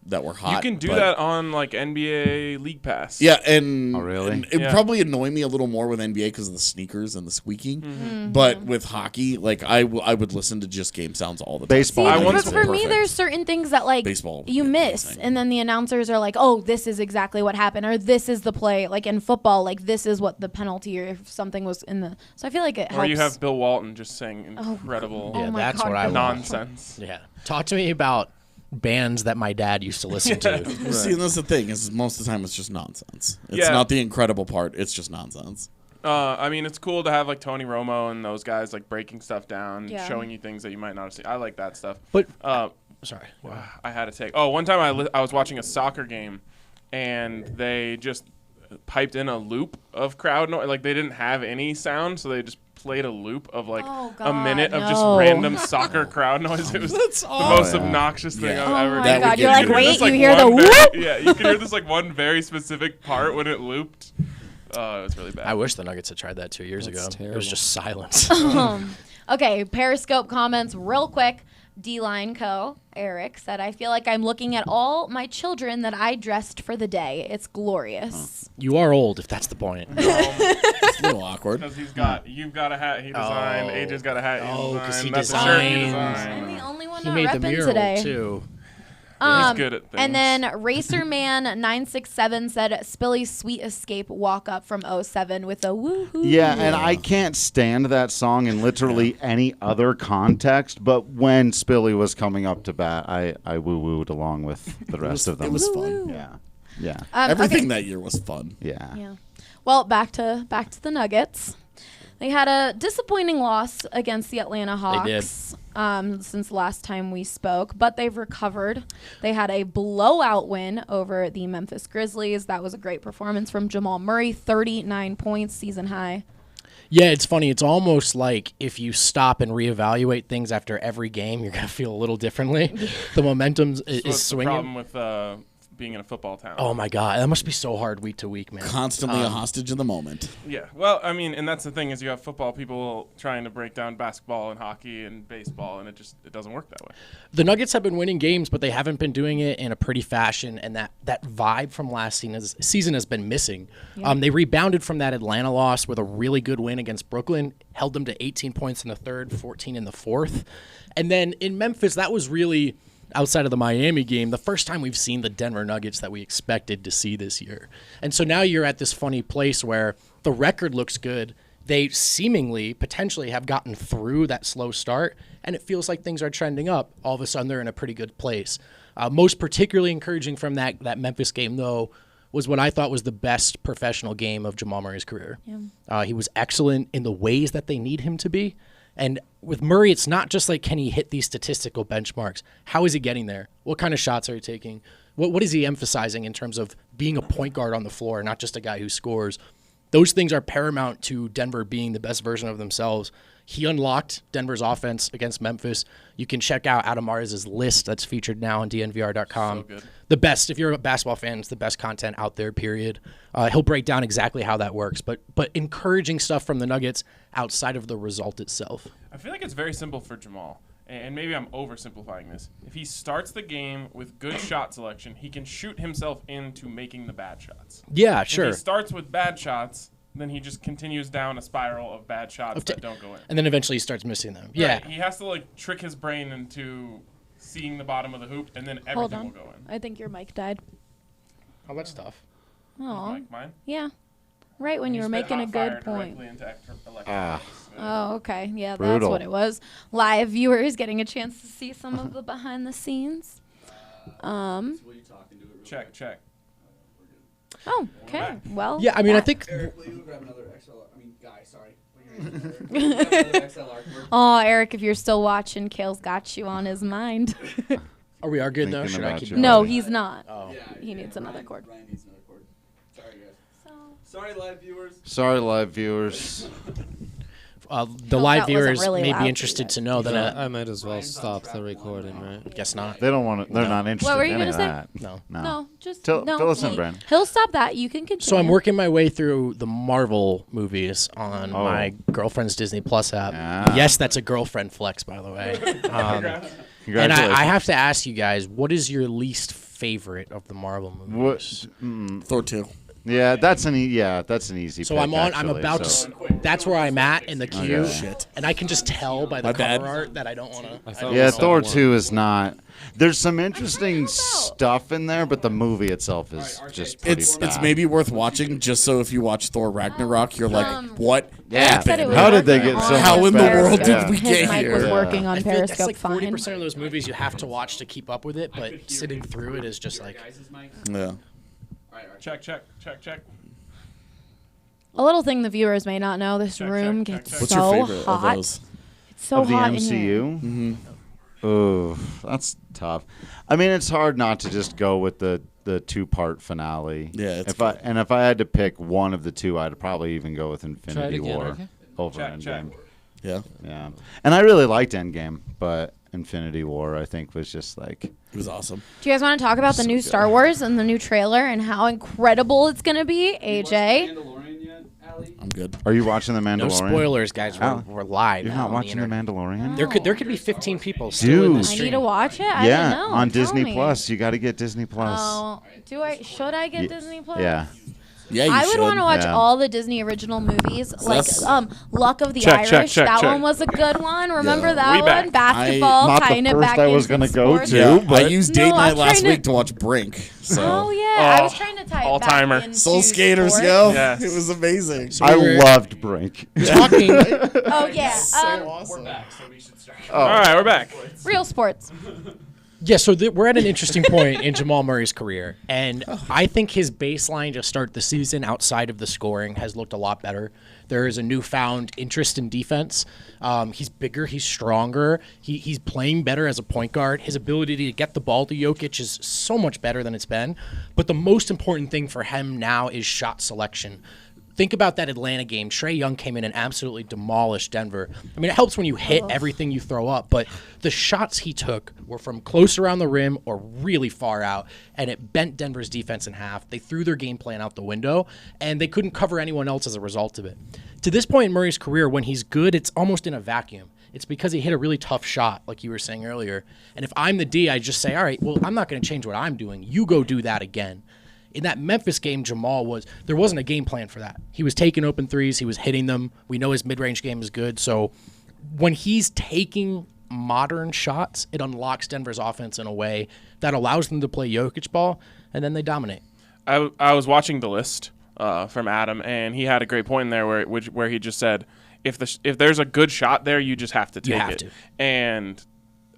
that were hot. You can do but- that on like NBA League Pass. Yeah, and Oh, really? and it Yeah. probably annoy me a little more with NBA because of the sneakers and the squeaking. But with hockey, like I would listen to just game sounds all the time. Baseball. See, I but once- for me, Perfect. there's certain things that like Baseball, you yeah, miss, same. and then the announcers are like, "Oh, this is exactly what happened," or "This is the play." Like in football, like this is what the penalty, or if something was in the. So I feel like it helps. Or you have Bill Walton just saying incredible Oh Yeah, my that's God, what I Bill want. nonsense. Yeah. Talk to me about bands that my dad used to listen to. See, and that's the thing is most of the time it's just nonsense. It's Yeah. not the incredible part. It's just nonsense. I mean, it's cool to have like Tony Romo and those guys like breaking stuff down, Yeah. showing you things that you might not have seen. I like that stuff. But Sorry, I had to take. Oh, one time I was watching a soccer game, and they just piped in a loop of crowd noise. Like they didn't have any sound, so they just played a loop of like Oh, a minute God, of just no. random soccer crowd noise. It was the most yeah. obnoxious thing Yeah. I've Oh ever my done. God, You you're can like, hear wait, this, you hear one the very- whoop? Yeah, you can hear this like one very specific part when it looped. It was really bad. I wish the Nuggets had tried that 2 years That's ago. It terrible. was just silence. Okay, Periscope comments real quick. D-Line Co. Eric said, "I feel like I'm looking at all my children that I dressed for the day. It's glorious." You are old, if that's the point. It's a little awkward. Because you've got a hat he designed. Oh. AJ's got a hat he Oh, designed. 'cause he That's a shirt he designed. designed. I'm the only one He not made the repping mural, today. too. He's good at things. And then RacerMan967 said, "Spilly's sweet escape walk up from 07 with a woohoo." Yeah, and I can't stand that song in literally any other context. But when Spilly was coming up to bat, I woo-wooed along with the rest of them. It was fun. Yeah, yeah, Everything okay. that year was fun. yeah. Yeah. Well, back to the Nuggets. They had a disappointing loss against the Atlanta Hawks since last time we spoke, but they've recovered. They had a blowout win over the Memphis Grizzlies. That was a great performance from Jamal Murray, 39 points, season high. Yeah, it's funny. It's almost like if you stop and reevaluate things after every game, you're going to feel a little differently. The momentum is What's the swinging. problem with being in a football town? Oh, my God. That must be so hard week to week, man. Constantly a hostage in the moment. Yeah. Well, I mean, and that's the thing is you have football people trying to break down basketball and hockey and baseball, and it doesn't work that way. The Nuggets have been winning games, but they haven't been doing it in a pretty fashion, and that vibe from last season has been missing. Yeah. They rebounded from that Atlanta loss with a really good win against Brooklyn, held them to 18 points in the third, 14 in the fourth. And then in Memphis, that was really, outside of the Miami game, the first time we've seen the Denver Nuggets that we expected to see this year. And so now you're at this funny place where the record looks good. They seemingly, potentially have gotten through that slow start, and it feels like things are trending up. All of a sudden, they're in a pretty good place. Most particularly encouraging from that Memphis game, though, was what I thought was the best professional game of Jamal Murray's career. Yeah. He was excellent in the ways that they need him to be, And with Murray, it's not just like, can he hit these statistical benchmarks? How is he getting there? What kind of shots are he taking? What is he emphasizing in terms of being a point guard on the floor, not just a guy who scores? Those things are paramount to Denver being the best version of themselves. He unlocked Denver's offense against Memphis. You can check out Adam Mares' list that's featured now on DNVR.com. So good. The best, if you're a basketball fan, it's the best content out there, period. He'll break down exactly how that works, but encouraging stuff from the Nuggets outside of the result itself. I feel like it's very simple for Jamal, and maybe I'm oversimplifying this. If he starts the game with good shot selection, he can shoot himself into making the bad shots. Yeah, sure. If he starts with bad shots, then he just continues down a spiral of bad shots that don't go in. And then eventually he starts missing them. Yeah. Right. He has to like trick his brain into seeing the bottom of the hoop, and then Hold everything on. will go in. I think your mic died. Oh, that's tough. Oh, Like mine? yeah. Right when you were spit making a hot fire good point. directly into electronics. Oh, okay. Yeah, that's Brutal. what it was. Live viewers getting a chance to see some of the behind the scenes. Check. Oh, okay. Well. Yeah, I mean, I think Eric, will you grab another XLR? I mean, Guy, sorry. Will you grab another XLR cord? Oh, Eric, if you're still watching, Kale's got you on his mind. we are good though. Thinking Should I about keep you. going? No, he's not. Oh. Yeah, He needs another Ryan- cord. Ryan needs another cord. Sorry, guys. So, Sorry, live viewers. Sorry, live viewers. The Hope that live wasn't viewers really may loud be for interested you to know that I might as well stop the recording, right? guess not. They don't want to. They're not interested were in you any of gonna say? that. No. no, just Fill no. us in, Brandon. He'll stop that. You can continue. So I'm working my way through the Marvel movies on Oh. my girlfriend's Disney Plus app. Ah. Yes, that's a girlfriend flex, by the way. And Congratulations. I have to ask you guys, what is your least favorite of the Marvel movies? Thor 2. Yeah, that's an easy. So pick, I'm on. Actually, I'm about so. to. That's where I'm at in the queue, Okay. Shit. and I can just tell by the My bad. cover art that I don't want to. Yeah, So Thor one. 2 is not. There's some interesting stuff in there, but the movie itself is just pretty It's bad. maybe worth watching just so if you watch Thor Ragnarok, you're like, what Yeah. Said it was How did they working get on so How in the much world better? did we His get mic here? was working on I feel that's Periscope like fine. 40% of those movies you have to watch to keep up with it, but sitting through it is just like. Guys' mic. Yeah. All right. Check. A little thing the viewers may not know: this Check, room check, gets check. What's so your favorite hot. of those? It's so Of the hot in here. MCU? Mm-hmm. Oh, that's tough. I mean, it's hard not to just go with the 2-part finale. Yeah, it's If I had to pick one of the two, I'd probably even go with Infinity again, War okay. over Check. Endgame. Yeah. Yeah, and I really liked Endgame, but Infinity War I think was just like It was awesome. Do you guys want to talk about the new Star Wars and the new trailer and how incredible it's going to be, AJ? Mandalorian yet, Allie? I'm good. Are you watching The Mandalorian? No spoilers, guys. Al, We're live. You're now not on watching The internet. Mandalorian? There could be 15 people still in Dude. the I stream. need to watch it. I Yeah, don't know. on Tell Disney me. Plus. You got to get Disney Plus. Oh, should I get Disney Plus? Yeah. Yeah, you I would should. want to watch Yeah. all the Disney original movies, like that's- Luck of the Check, Irish. check, that check. one was a good one. Remember Yeah. that We one? back. Basketball, Not the tying it first back I was into gonna go sports. to. Yeah, but- I used No, date I'm night last trying to- week to watch Brink. So Oh yeah, I was Oh, trying to tie it all-timer. back into Soul Skaters, sports. yo. Yes. It was amazing. I we were- loved Brink. Talking. Oh yeah, awesome. All right, we're back. real sports. Yeah, so we're at an interesting point in Jamal Murray's career, and I think his baseline to start the season outside of the scoring has looked a lot better. There is a newfound interest in defense. He's bigger, he's stronger, he's playing better as a point guard. His ability to get the ball to Jokic is so much better than it's been. But the most important thing for him now is shot selection. Think about that Atlanta game. Trae Young came in and absolutely demolished Denver. I mean, it helps when you hit everything you throw up, but the shots he took were from close around the rim or really far out, and it bent Denver's defense in half. They threw their game plan out the window, and they couldn't cover anyone else as a result of it. To this point in Murray's career, when he's good, it's almost in a vacuum. It's because he hit a really tough shot, like you were saying earlier. And if I'm the D, I just say, all right, well, I'm not going to change what I'm doing. You go do that again. In that Memphis game, there wasn't a game plan for that. He was taking open threes. He was hitting them. We know his mid-range game is good. So when he's taking modern shots, it unlocks Denver's offense in a way that allows them to play Jokic ball, and then they dominate. I was watching the list from Adam, and he had a great point in there where he just said, if there's a good shot there, you just have to take have it. to. And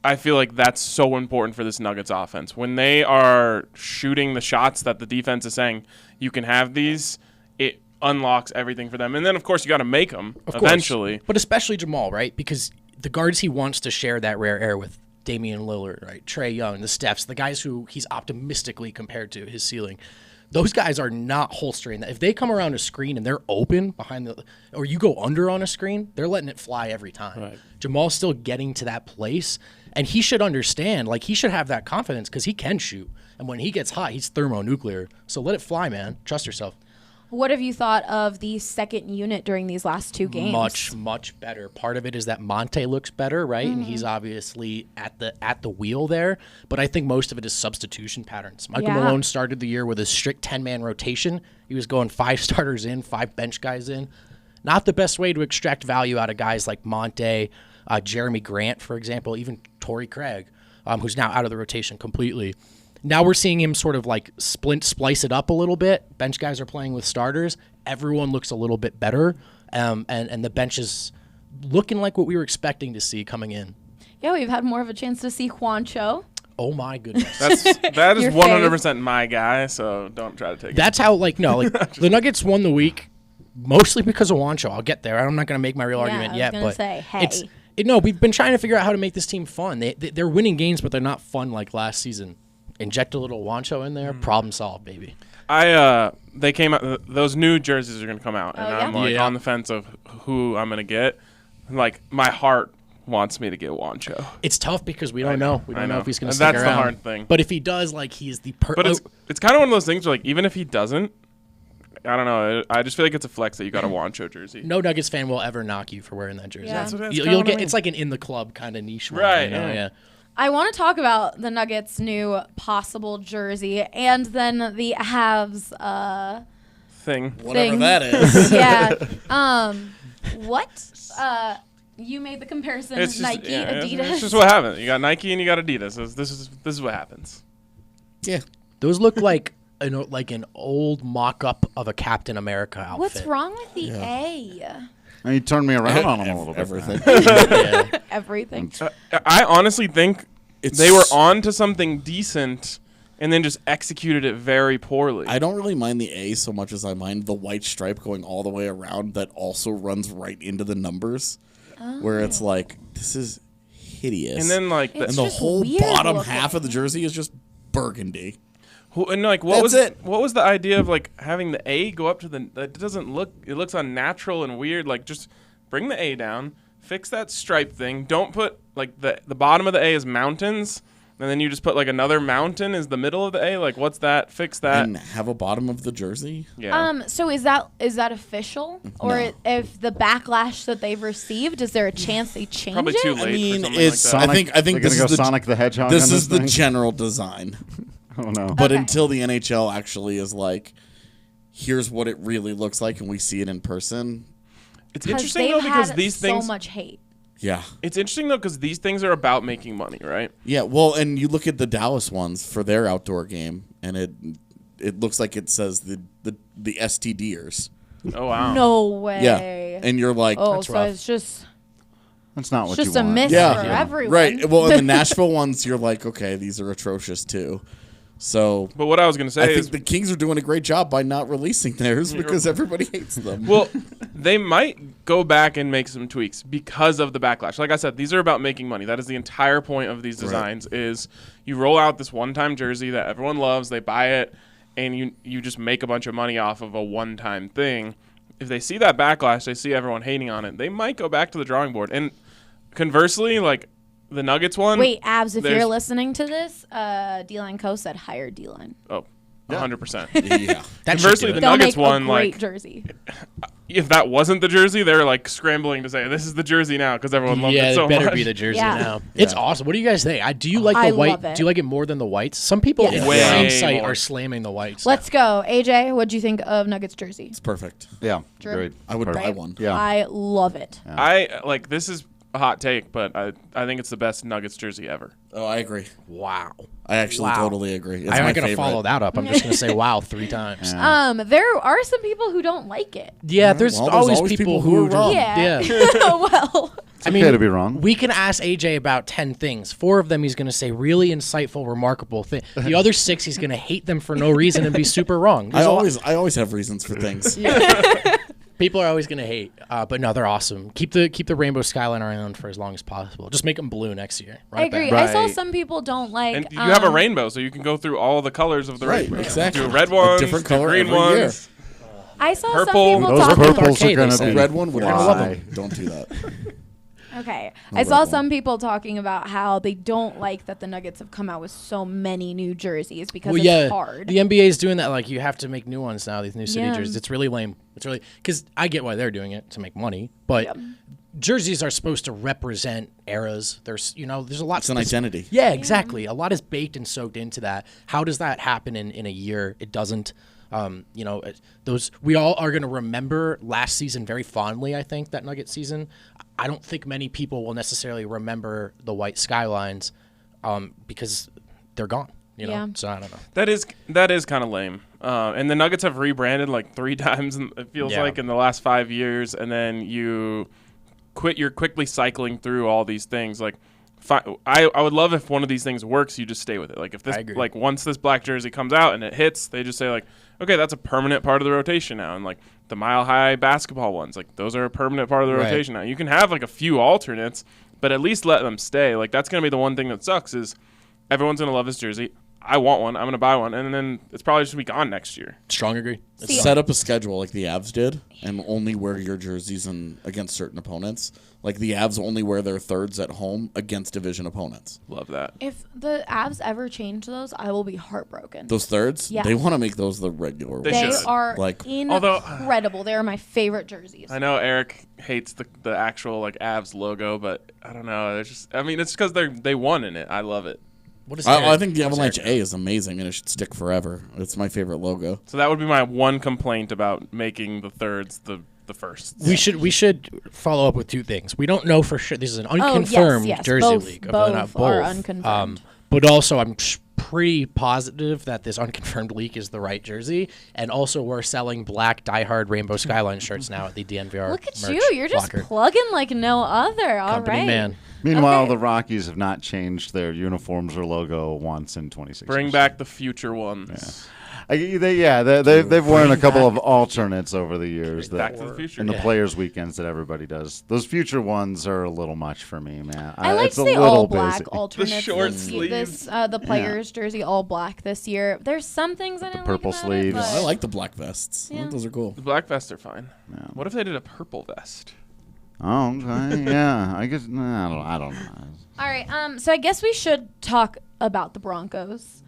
I feel like that's so important for this Nuggets offense. When they are shooting the shots that the defense is saying, you can have these, it unlocks everything for them. And then, of course, you got to make them Of course. eventually. But especially Jamal, right? Because the guards he wants to share that rare air with, Damian Lillard, right? Trae Young, the Stephs, the guys who he's optimistically compared to his ceiling. Those guys are not holstering that. If they come around a screen and they're open behind the, or you go under on a screen, they're letting it fly every time. Right. Jamal's still getting to that place, and he should understand, like he should have that confidence because he can shoot. And when he gets hot, he's thermonuclear. So let it fly, man. Trust yourself. What have you thought of the second unit during these last 2 games? Much better. Part of it is that Monte looks better, right? And he's obviously at the wheel there. But I think most of it is substitution patterns. Michael Malone started the year with a strict 10-man rotation. He was going 5 starters in, 5 bench guys in. Not the best way to extract value out of guys like Monte, Jeremy Grant, for example, even Torrey Craig, who's now out of the rotation completely. Now we're seeing him sort of like splice it up a little bit. Bench guys are playing with starters. Everyone looks a little bit better, and the bench is looking like what we were expecting to see coming in. Yeah, we've had more of a chance to see Juancho. Oh my goodness. That is Your 100% my guy, so don't try to take That's how, the Nuggets won the week mostly because of Juancho. I'll get there. I'm not going to make my real argument yet, but we've been trying to figure out how to make this team fun. They're winning games, but they're not fun like last season. Inject a little Juancho in there, problem solved, baby. They came out. Those new jerseys are going to come out, and I'm on the fence of who I'm going to get. Like my heart wants me to get Juancho. It's tough because we don't know. We don't know if he's going to stick That's around. the hard thing. But if he does, he's the But it's kind of one of those things where, even if he doesn't, I don't know. I just feel like it's a flex that you got a Juancho jersey. No Nuggets fan will ever knock you for wearing that jersey. Yeah. You'll get. It's like an in the club kind of niche one. Right. Yeah. I want to talk about the Nuggets' new possible jersey and then the Avs thing. Whatever that is. Yeah. What? You made the comparison. It's just, Nike, Adidas. It's just what happens. You got Nike and you got Adidas. This is what happens. Yeah. Those look like an old mock-up of a Captain America outfit. What's wrong with the A? And you turned me around on them a little bit. Everything. Everything. I honestly think they were on to something decent and then just executed it very poorly. I don't really mind the A so much as I mind the white stripe going all the way around that also runs right into the numbers, where it's like, this is hideous. And then It's the just whole weird bottom looking. half of the jersey is just burgundy. And what was the idea of having the A go up to the? It doesn't look. It looks unnatural and weird. Just bring the A down, fix that stripe thing. Don't put the bottom of the A is mountains, and then you just put another mountain is the middle of the A. What's that? Fix that. And have a bottom of the jersey. Yeah. So is that official, or if the backlash that they've received, is there a chance they change Probably it? too late. I mean, for something it's. like that. I think They're this gonna is go the Sonic the Hedgehog. this on is the thing? general design. Oh no. But Okay. until the NHL actually is here's what it really looks like, and we see it in person. It's interesting though because these things. so much hate. Yeah. It's interesting though because these things are about making money, right? Yeah, well, and you look at the Dallas ones for their outdoor game, and it looks like it says the STDers. Oh wow. No way. Yeah, and you're like, Oh, That's so rough. it's just That's not what you just a want. miss Yeah. for Yeah. everyone. right. Well, in the Nashville ones, you're like, okay, these are atrocious too. So But what I was gonna I say think is, the Kings are doing a great job by not releasing theirs because everybody hates them. well, they might go back and make some tweaks because of the backlash. Like I said, these are about making money. That is the entire point of these designs. Is you roll out this one-time jersey that everyone loves, they buy it, and you just make a bunch of money off of a one-time thing. If they see that backlash, they see everyone hating on it, they might go back to the drawing board. And conversely, the Nuggets one. Wait, Abs, if you're there's- listening to this, D-Line Co. said hire D-Line. Oh, 100%. Yeah. Conversely, the They'll Nuggets make one, a great jersey. if that wasn't the jersey, they're scrambling to say this is the jersey now because everyone loved it so it better much. be the jersey Yeah. now. It's awesome. What do you guys think? Do you like I the white? love it. Do you like it more than the whites? Some people Yes. in Way hindsight more. are slamming the whites. Let's go. AJ, what do you think of Nuggets jersey? It's perfect. Yeah. Drew? Great. I would buy Perfect. one. Yeah. I love it. This is a hot take, but I think it's the best Nuggets jersey ever. Oh, I agree. Wow. I actually totally agree. It's I'm my not gonna favorite. follow that up. I'm just gonna say wow 3 times. Yeah. There are some people who don't like it. Yeah, there's Well, always people who are wrong. Yeah. Yeah. Well, It's okay to be wrong. We can ask AJ about 10 things. 4 of them he's going to say really insightful, remarkable things. The other 6 he's going to hate them for no reason and be super wrong. I always have reasons for things. People are always going to hate, but no, they're awesome. Keep the rainbow skyline around for as long as possible. Just make them blue next year. I agree. Right. I saw some people don't like. And you have a rainbow, so you can go through all the colors of the Right, rainbow. exactly. Do red ones, different do color green every year. ones. I saw Purple. some people Those talking. purples are Arcade, going they to said. be Red one would why? Don't do that. Okay. No I saw red some one. people talking about how they don't like that the Nuggets have come out with so many new jerseys because it's hard. The NBA is doing that. Like, you have to make new ones now, these new city Yeah. jerseys. It's really lame. It's really, because I get why they're doing it, to make money, but jerseys are supposed to represent eras. There's a lot. It's an identity. Yeah, exactly. A lot is baked and soaked into that. How does that happen in a year? It doesn't. We all are going to remember last season very fondly, I think, that Nugget season. I don't think many people will necessarily remember the white skylines because they're gone. Yeah. So I don't know. That is kind of lame. And the Nuggets have rebranded like 3 times. It feels like in the last 5 years, and then you're quickly cycling through all these things. Like, I would love if one of these things works, you just stay with it. Like if this, like once this black jersey comes out and it hits, they just say like, okay, that's a permanent part of the rotation now. And like the Mile High basketball ones, like those are a permanent part of the rotation now. You can have like a few alternates, but at least let them stay. Like that's gonna be the one thing that sucks is everyone's gonna love this jersey. I want one. I'm going to buy one. And then it's probably just going to be gone next year. Strong agree. Set up a schedule like the Avs did and only wear your jerseys against certain opponents. Like the Avs only wear their thirds at home against division opponents. Love that. If the Avs ever change those, I will be heartbroken. Those thirds? Yes. They want to make those the regular They ones. should. are Like- incredible. They are my favorite jerseys. I know Eric hates the actual like Avs logo, but I don't know. It's because they won in it. I love it. What is I think the Avalanche A is amazing and it should stick forever. It's my favorite logo. So that would be my one complaint about making the thirds the firsts. We should follow up with 2 things. We don't know for sure. This is an unconfirmed jersey both, leak. Both are unconfirmed. But also, I'm pretty positive that this unconfirmed leak is the right jersey. And also, we're selling black diehard Rainbow Skyline shirts now at the DNVR. Look at merch you. You're just locker. plugging like no other. All Company right. man. Meanwhile, Okay. the Rockies have not changed their uniforms or logo once in 26 Bring years. back the future ones. They've worn a couple of alternates over the years. Back to the future. In the Players' Weekends that everybody does. Those future ones are a little much for me, man. I like it's a the little all black basic. alternates. The short this, sleeves. the players' jersey all black this year. There's some things I didn't purple like about it, sleeves. but- I like the black vests. I think those are cool. The black vests are fine. Yeah. What if they did a purple vest? Oh, okay. Yeah. I guess, I don't know. All right. So I guess we should talk about the Broncos.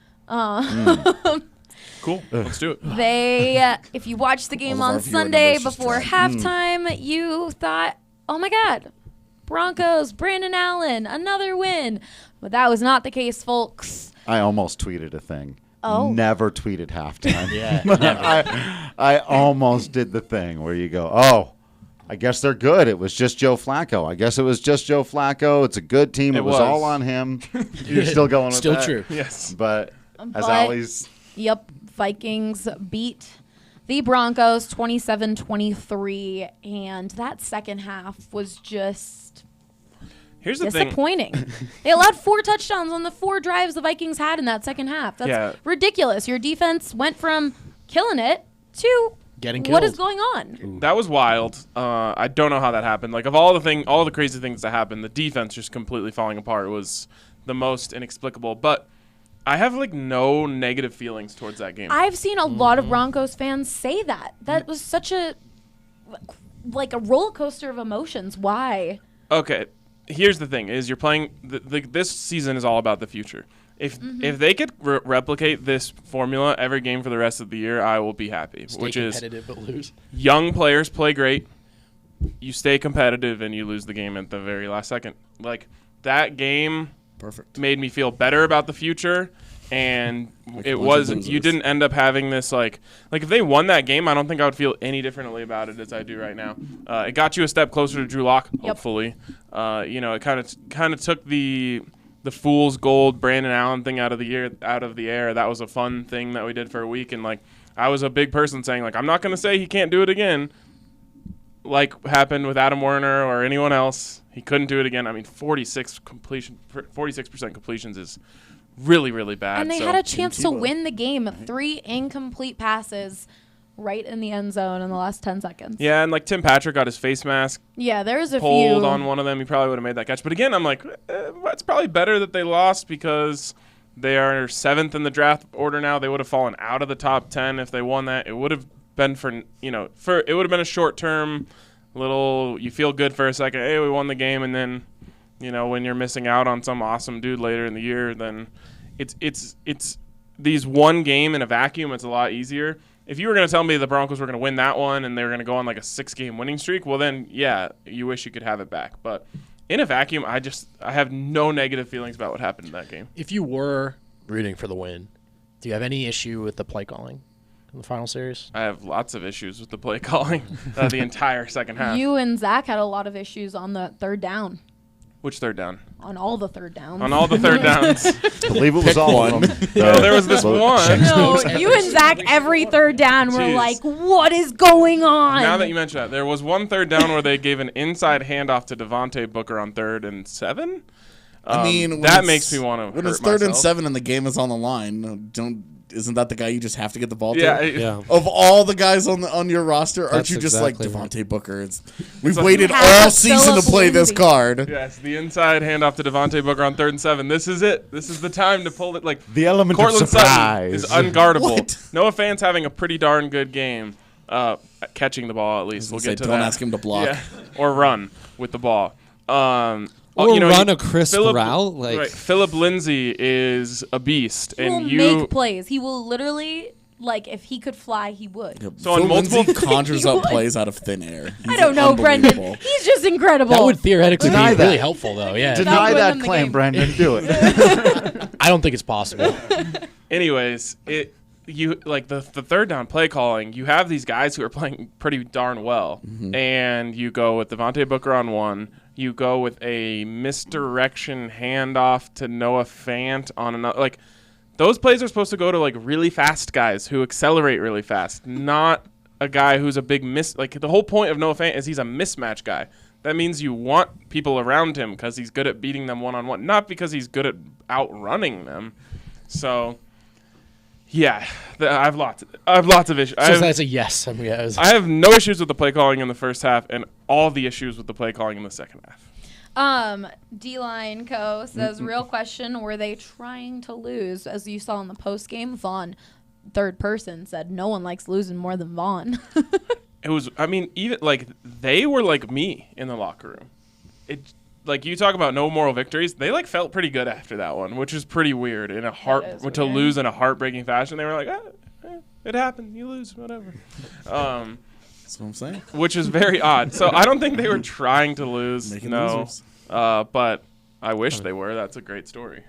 Cool. Let's do it. They, if you watched the game All of on our viewer Sunday numbers just before dropped. halftime, you thought, "Oh my God, Broncos, Brandon Allen, another win." But that was not the case, folks. I almost tweeted a thing. Oh. Never tweeted halftime. Yeah. I almost did the thing where you go, oh, I guess they're good. It was just Joe Flacco. I guess it was just Joe Flacco. It's a good team. It was all on him. You're still going with Still that? true. Yes. But as But- always, Yep, Vikings beat the Broncos 27-23, and that second half was just Here's the thing. disappointing. They allowed 4 touchdowns on the 4 drives the Vikings had in that second half. That's ridiculous. Your defense went from killing it to Getting what is killed. going on? That was wild. I don't know how that happened. Like of all the crazy things that happened, the defense just completely falling apart was the most inexplicable. But I have like no negative feelings towards that game. I've seen a lot of Broncos fans say that. That was such a roller coaster of emotions. Why? Okay, here's the thing: is you're playing. This season is all about the future. If they could replicate this formula every game for the rest of the year, I will be happy. Stay which is competitive but lose. young players play great, you stay competitive, and you lose the game at the very last second. Like that game. Perfect. Made me feel better about the future, and Like it a bunch was of you losers. didn't end up having this like if they won that game, I don't think I would feel any differently about it as I do right now. It got you a step closer to Drew Lock, hopefully. It kind of took the fool's gold Brandon Allen thing out of the air. That was a fun thing that we did for a week, and like I was a big person saying like I'm not going to say he can't do it again, like happened with Adam Werner or anyone else. He couldn't do it again. I mean, 46% completions is really, really bad. And they so. had a chance to win the game. 3 incomplete passes right in the end zone in the last 10 seconds. Yeah, and like Tim Patrick got his face mask Yeah, there's a pulled few. on one of them. He probably would have made that catch. But again, I'm like, it's probably better that they lost because they are 7th in the draft order now. They would have fallen out of the top 10 if they won that. It would have been it would have been a short-term little, you feel good for a second, hey, we won the game, and then, when you're missing out on some awesome dude later in the year, then it's these one game in a vacuum, it's a lot easier. If you were going to tell me the Broncos were going to win that one and they were going to go on like a 6-game winning streak, well then, yeah, you wish you could have it back. But in a vacuum, I have no negative feelings about what happened in that game. If you were rooting for the win, do you have any issue with the play calling in the final series? I have lots of issues with the play calling the entire second half. You and Zach had a lot of issues on the third down. Which third down? On all the third downs. On all the third downs. I believe it was all of them. No, there was this one. No, you and Zach every third down were Jeez. like, what is going on? Now that you mention that, there was one third down where they gave an inside handoff to Devontae Booker on 3rd and 7. I mean, that makes me want to when hurt it's 3rd and myself. 7 and the game is on the line, isn't that the guy you just have to get the ball to? Yeah. Of all the guys on your roster, aren't That's you just exactly like right. Devontae Booker? We've waited Have all a season to play this Philip card. Yes, the inside handoff to Devontae Booker on 3rd and 7. This is it. This is the time to pull it. Like The element Cortland of surprise. Sutton is unguardable. What? Noah Fant's having a pretty darn good game, catching the ball at least. We'll get to don't that. ask him to block. Yeah, or run with the ball. Or run a crisp route. Right, Philip Lindsay is a beast, he will and you make plays. He will literally, if he could fly, he would. So on Phil multiple- Lindsay conjures He up would. plays out of thin air. I don't know, Brendan. Unbelievable. He's just incredible. That would theoretically be Deny that. really helpful, though. Yeah. Not Deny win that them the claim, game. Brendan. Do it. I don't think it's possible. Anyways, the third down play calling, you have these guys who are playing pretty darn well, and you go with Devontae Booker on 1. You go with a misdirection handoff to Noah Fant on another. Those plays are supposed to go to really fast guys who accelerate really fast, not a guy who's a big miss. The whole point of Noah Fant is he's a mismatch guy. That means you want people around him because he's good at beating them one-on-one, not because he's good at outrunning them. So, yeah, I have lots of issues. So that's a yes. I mean, yeah, I have no issues with the play calling in the first half and all the issues with the play calling in the second half. D-Line Co. says, real question, were they trying to lose? As you saw in the post-game, Vaughn, third person, said no one likes losing more than Vaughn. It was, even they were like me in the locker room. It, you talk about no moral victories. They felt pretty good after that one, which is pretty weird. To lose in a heartbreaking fashion, they were like, it happened. You lose, whatever. That's what I'm saying. Which is very odd. So I don't think they were trying to lose. Making No, losers. but I wish they were. That's a great story.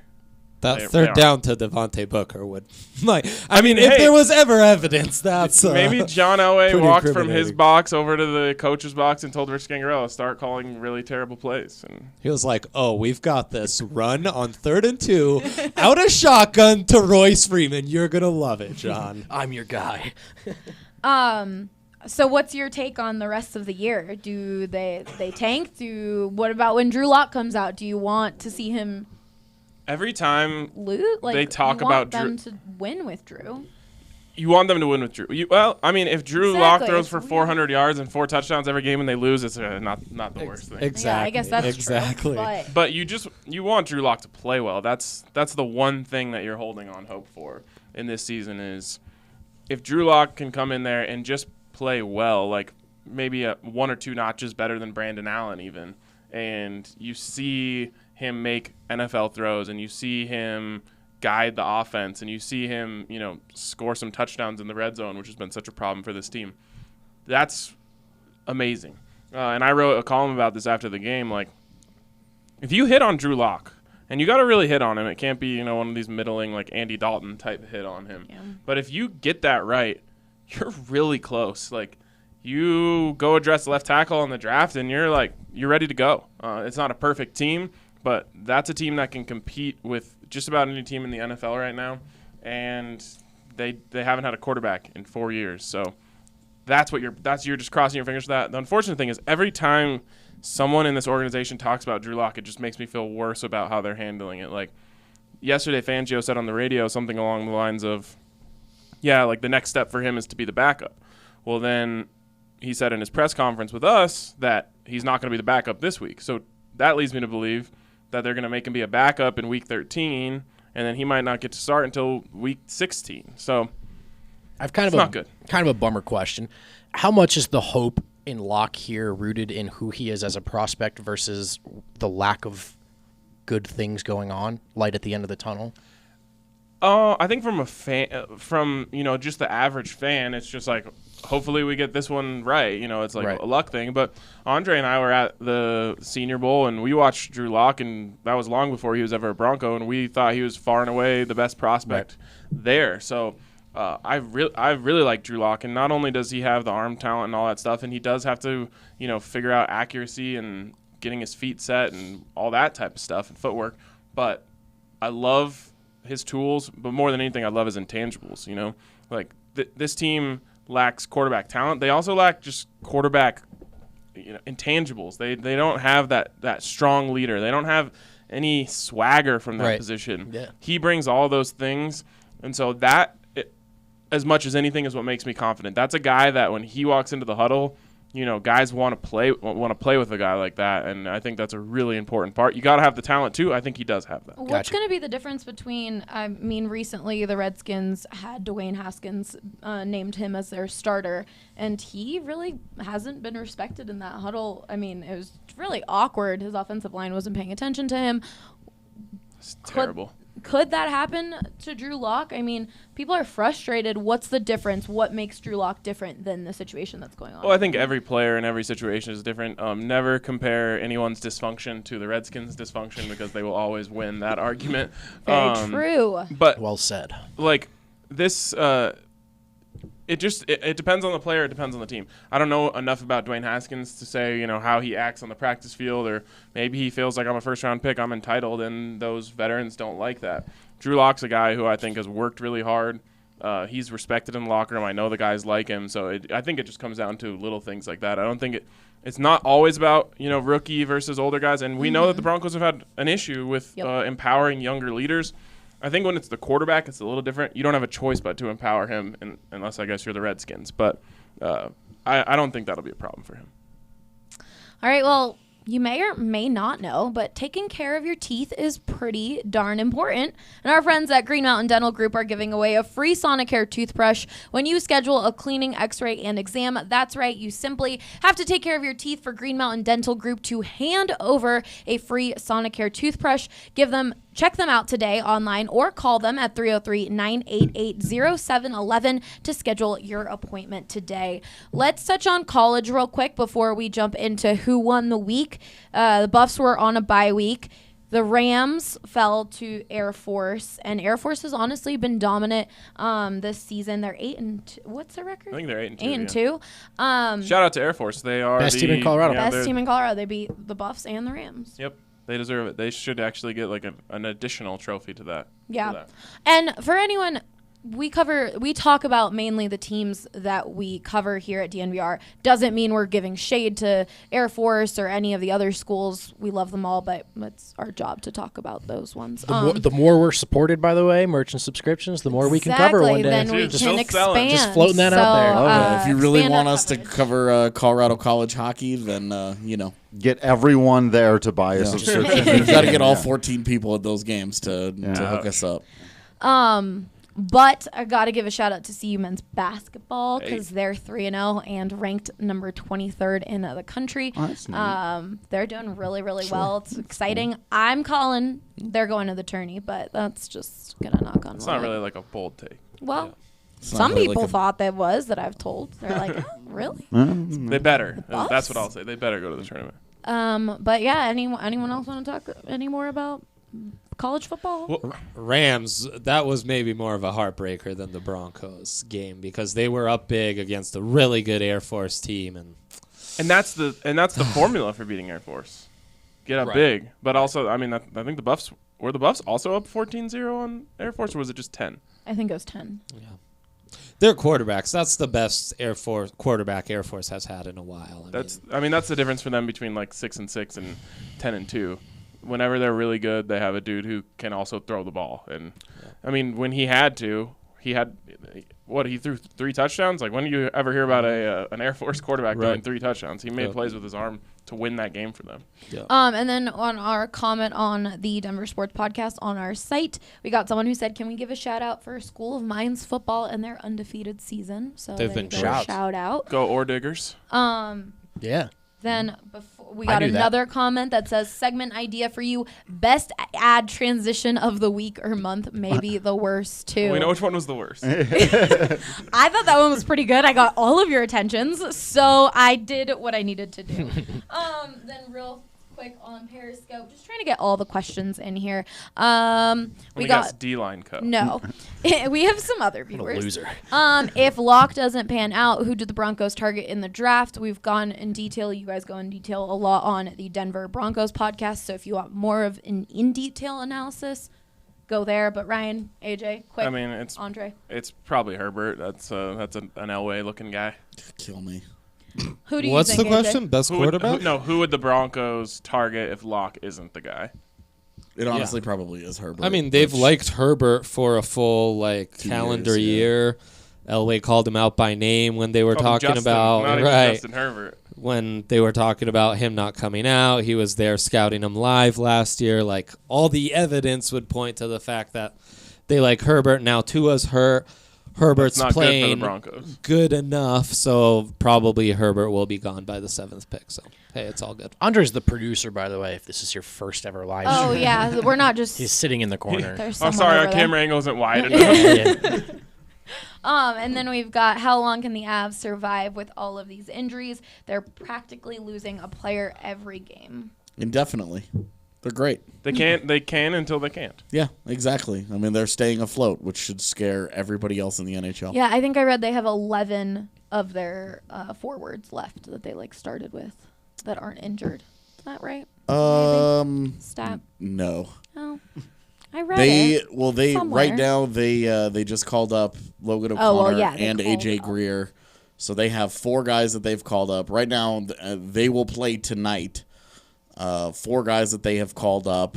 That They third are. down to Devontae Booker would. If hey, there was ever evidence, that's Maybe John Elway pretty walked from his incriminating. box over to the coach's box and told Rich Gangarello, start calling really terrible plays. And He was like, "Oh, we've got this. Run on 3rd and 2, out of shotgun to Royce Freeman. You're gonna love it, John." I'm your guy. So what's your take on the rest of the year? Do they tank? What about when Drew Lock comes out? Do you want to see him every time lose? They talk you want about them to win with Drew. you want them to win with Drew. If Drew Lock Exactly, throws it's for weird. 400 yards and 4 touchdowns every game and they lose, it's not the worst thing. Exactly. Yeah, I guess that's exactly. true. But you want Drew Lock to play well. That's the one thing that you're holding on hope for in this season is if Drew Lock can come in there and just play well, maybe 1 or 2 notches better than Brandon Allen even, and you see him make NFL throws and you see him guide the offense and you see him, score some touchdowns in the red zone, which has been such a problem for this team. That's amazing. And I wrote a column about this after the game. If you hit on Drew Lock, and you got to really hit on him, it can't be, one of these middling, Andy Dalton type hit on him. Yeah. But if you get that right, you're really close. You go address left tackle on the draft, and you're ready to go. It's not a perfect team, but that's a team that can compete with just about any team in the NFL right now. And they haven't had a quarterback in 4 years, so you're just crossing your fingers for that. The unfortunate thing is every time someone in this organization talks about Drew Lock, it just makes me feel worse about how they're handling it. Like yesterday, Fangio said on the radio something along the lines of, yeah, like the next step for him is to be the backup. Well, then he said in his press conference with us that he's not going to be the backup this week. So that leads me to believe that they're going to make him be a backup in week 13, and then he might not get to start until week 16. So I've not good. Kind of a bummer question. How much is the hope in Locke here rooted in who he is as a prospect versus the lack of good things going on, light at the end of the tunnel? I think from a fan, from just the average fan, it's just like hopefully we get this one right. It's like a luck thing. But Andre and I were at the Senior Bowl and we watched Drew Lock, and that was long before he was ever a Bronco, and we thought he was far and away the best prospect there. So I really like Drew Lock, and not only does he have the arm talent and all that stuff, and he does have to figure out accuracy and getting his feet set and all that type of stuff and footwork, but I love his tools, but more than anything, I love his intangibles. Like this team lacks quarterback talent. They also lack just quarterback, intangibles. They don't have that strong leader. They don't have any swagger from that position. Yeah. He brings all those things, and so that, as much as anything, is what makes me confident. That's a guy that when he walks into the huddle, guys want to play with a guy like that, and I think that's a really important part. You got to have the talent too. I think he does have that. What's going to be the difference between? I mean, recently the Redskins had Dwayne Haskins named him as their starter, and he really hasn't been respected in that huddle. I mean, it was really awkward. His offensive line wasn't paying attention to him. It's terrible. Could that happen to Drew Lock? I mean, people are frustrated. What's the difference? What makes Drew Lock different than the situation that's going on? Well, I think every player in every situation is different. Never compare anyone's dysfunction to the Redskins' dysfunction, because they will always win that argument. Very true. But well said. Like this, it depends on the player. It depends on the team. I don't know enough about Dwayne Haskins to say how he acts on the practice field, or maybe he feels like I'm a first-round pick, I'm entitled, and those veterans don't like that. Drew Lock's a guy who I think has worked really hard. He's respected in the locker room. I know the guys like him, so I think it just comes down to little things like that. I don't think it's not always about rookie versus older guys, and we know that the Broncos have had an issue with empowering younger leaders. I think when it's the quarterback, it's a little different. You don't have a choice but to empower him, unless I guess you're the Redskins. But I don't think that'll be a problem for him. All right, well, you may or may not know, but taking care of your teeth is pretty darn important. And our friends at Green Mountain Dental Group are giving away a free Sonicare toothbrush when you schedule a cleaning, x-ray, and exam. That's right, you simply have to take care of your teeth for Green Mountain Dental Group to hand over a free Sonicare toothbrush. Check them out today online or call them at 303-988-0711 to schedule your appointment today. Let's touch on college real quick before we jump into who won the week. The Buffs were on a bye week. The Rams fell to Air Force, and Air Force has honestly been dominant this season. They're 8-2. What's their record? I think they're 8-2. 8-2. Shout out to Air Force. They are best team in Colorado. Best team in Colorado. They beat the Buffs and the Rams. Yep. They deserve it. They should actually get like an additional trophy to that. Yeah. And for anyone, we talk about mainly the teams that we cover here at DNVR. Doesn't mean we're giving shade to Air Force or any of the other schools. We love them all, but it's our job to talk about those ones. The more we're supported, by the way, merchant subscriptions, the more we can cover one day. Then we can expand. Just floating that out there. If you really want us to cover Colorado college hockey, then get everyone there to buy a subscription. We've got to get all 14 people at those games to hook us up. But I got to give a shout out to CU men's basketball because they're 3-0 and ranked number 23rd in the country. Oh, that's neat. They're doing really, really well. It's exciting. I'm calling they're going to the tourney, but that's just going to knock on wood. It's not really like a bold take. Well, some people thought that was that I've told. They're like, oh, really? They better. That's what I'll say. They better go to the tournament. But yeah, anyone else want to talk any more about college football? Well, Rams, that was maybe more of a heartbreaker than the Broncos game because they were up big against a really good Air Force team, and that's the formula for beating Air Force. Get up big, but also, I mean, I think the Buffs also up 14-0 on Air Force, or was it just 10? I think it was 10. Yeah. They're quarterbacks. That's the best quarterback Air Force has had in a while. That's the difference for them between like 6-6 and 10-2. Whenever they're really good, they have a dude who can also throw the ball. And I mean, when he had he threw 3 touchdowns. Like, when do you ever hear about an Air Force quarterback throwing 3 touchdowns? He made plays with his arm to win that game for them. Yeah. And then on our comment on the Denver Sports Podcast on our site, we got someone who said, "Can we give a shout out for School of Mines football and their undefeated season?" So they've been shout out. Go Ore Diggers. Yeah. Then we got another comment that says, "Segment idea for you: best ad transition of the week or month, maybe the worst too." We know which one was the worst. I thought that one was pretty good. I got all of your attentions, so I did what I needed to do. Then real quick on Periscope, just trying to get all the questions in here. We got D-line cut. No, we have some other What a viewers. loser. If Locke doesn't pan out, who did the Broncos target in the draft? We've gone in detail. You guys go in detail a lot on the Denver Broncos podcast. So if you want more of an in-detail analysis, go there. But Ryan, AJ, quick. I mean, it's Andre. It's probably Herbert. That's an Elway looking guy. Kill me. Who do you What's think, the question? AJ? Best quarterback? Who would the Broncos target if Locke isn't the guy? It honestly probably is Herbert. I mean, they've liked Herbert for a full 2 calendar years, year. Elway called him out by name when they were talking Justin, about not even Justin Herbert. when they were talking about him not coming out. He was there scouting him live last year. Like, all the evidence would point to the fact that they like Herbert. Now Tua's hurt. Herbert's Not playing good for the Broncos. good enough, so probably Herbert will be gone by the 7th pick. So, hey, it's all good. Andre's the producer, by the way, if this is your first ever live Oh, stream. yeah. We're not just... He's sitting in the corner. There's I'm someone sorry, over our there. camera angle isn't wide enough. And then we've got, how long can the Avs survive with all of these injuries? They're practically losing a player every game. Indefinitely. They're great. They can until they can't. Yeah, exactly. I mean, they're staying afloat, which should scare everybody else in the NHL. Yeah, I think I read they have 11 of their forwards left that they started with that aren't injured. Is that right? Stat? No. Oh, I read it. Right now they just called up Logan O'Connor and AJ Greer, so they have 4 guys that they've called up right now. They will play tonight. 4 guys that they have called up,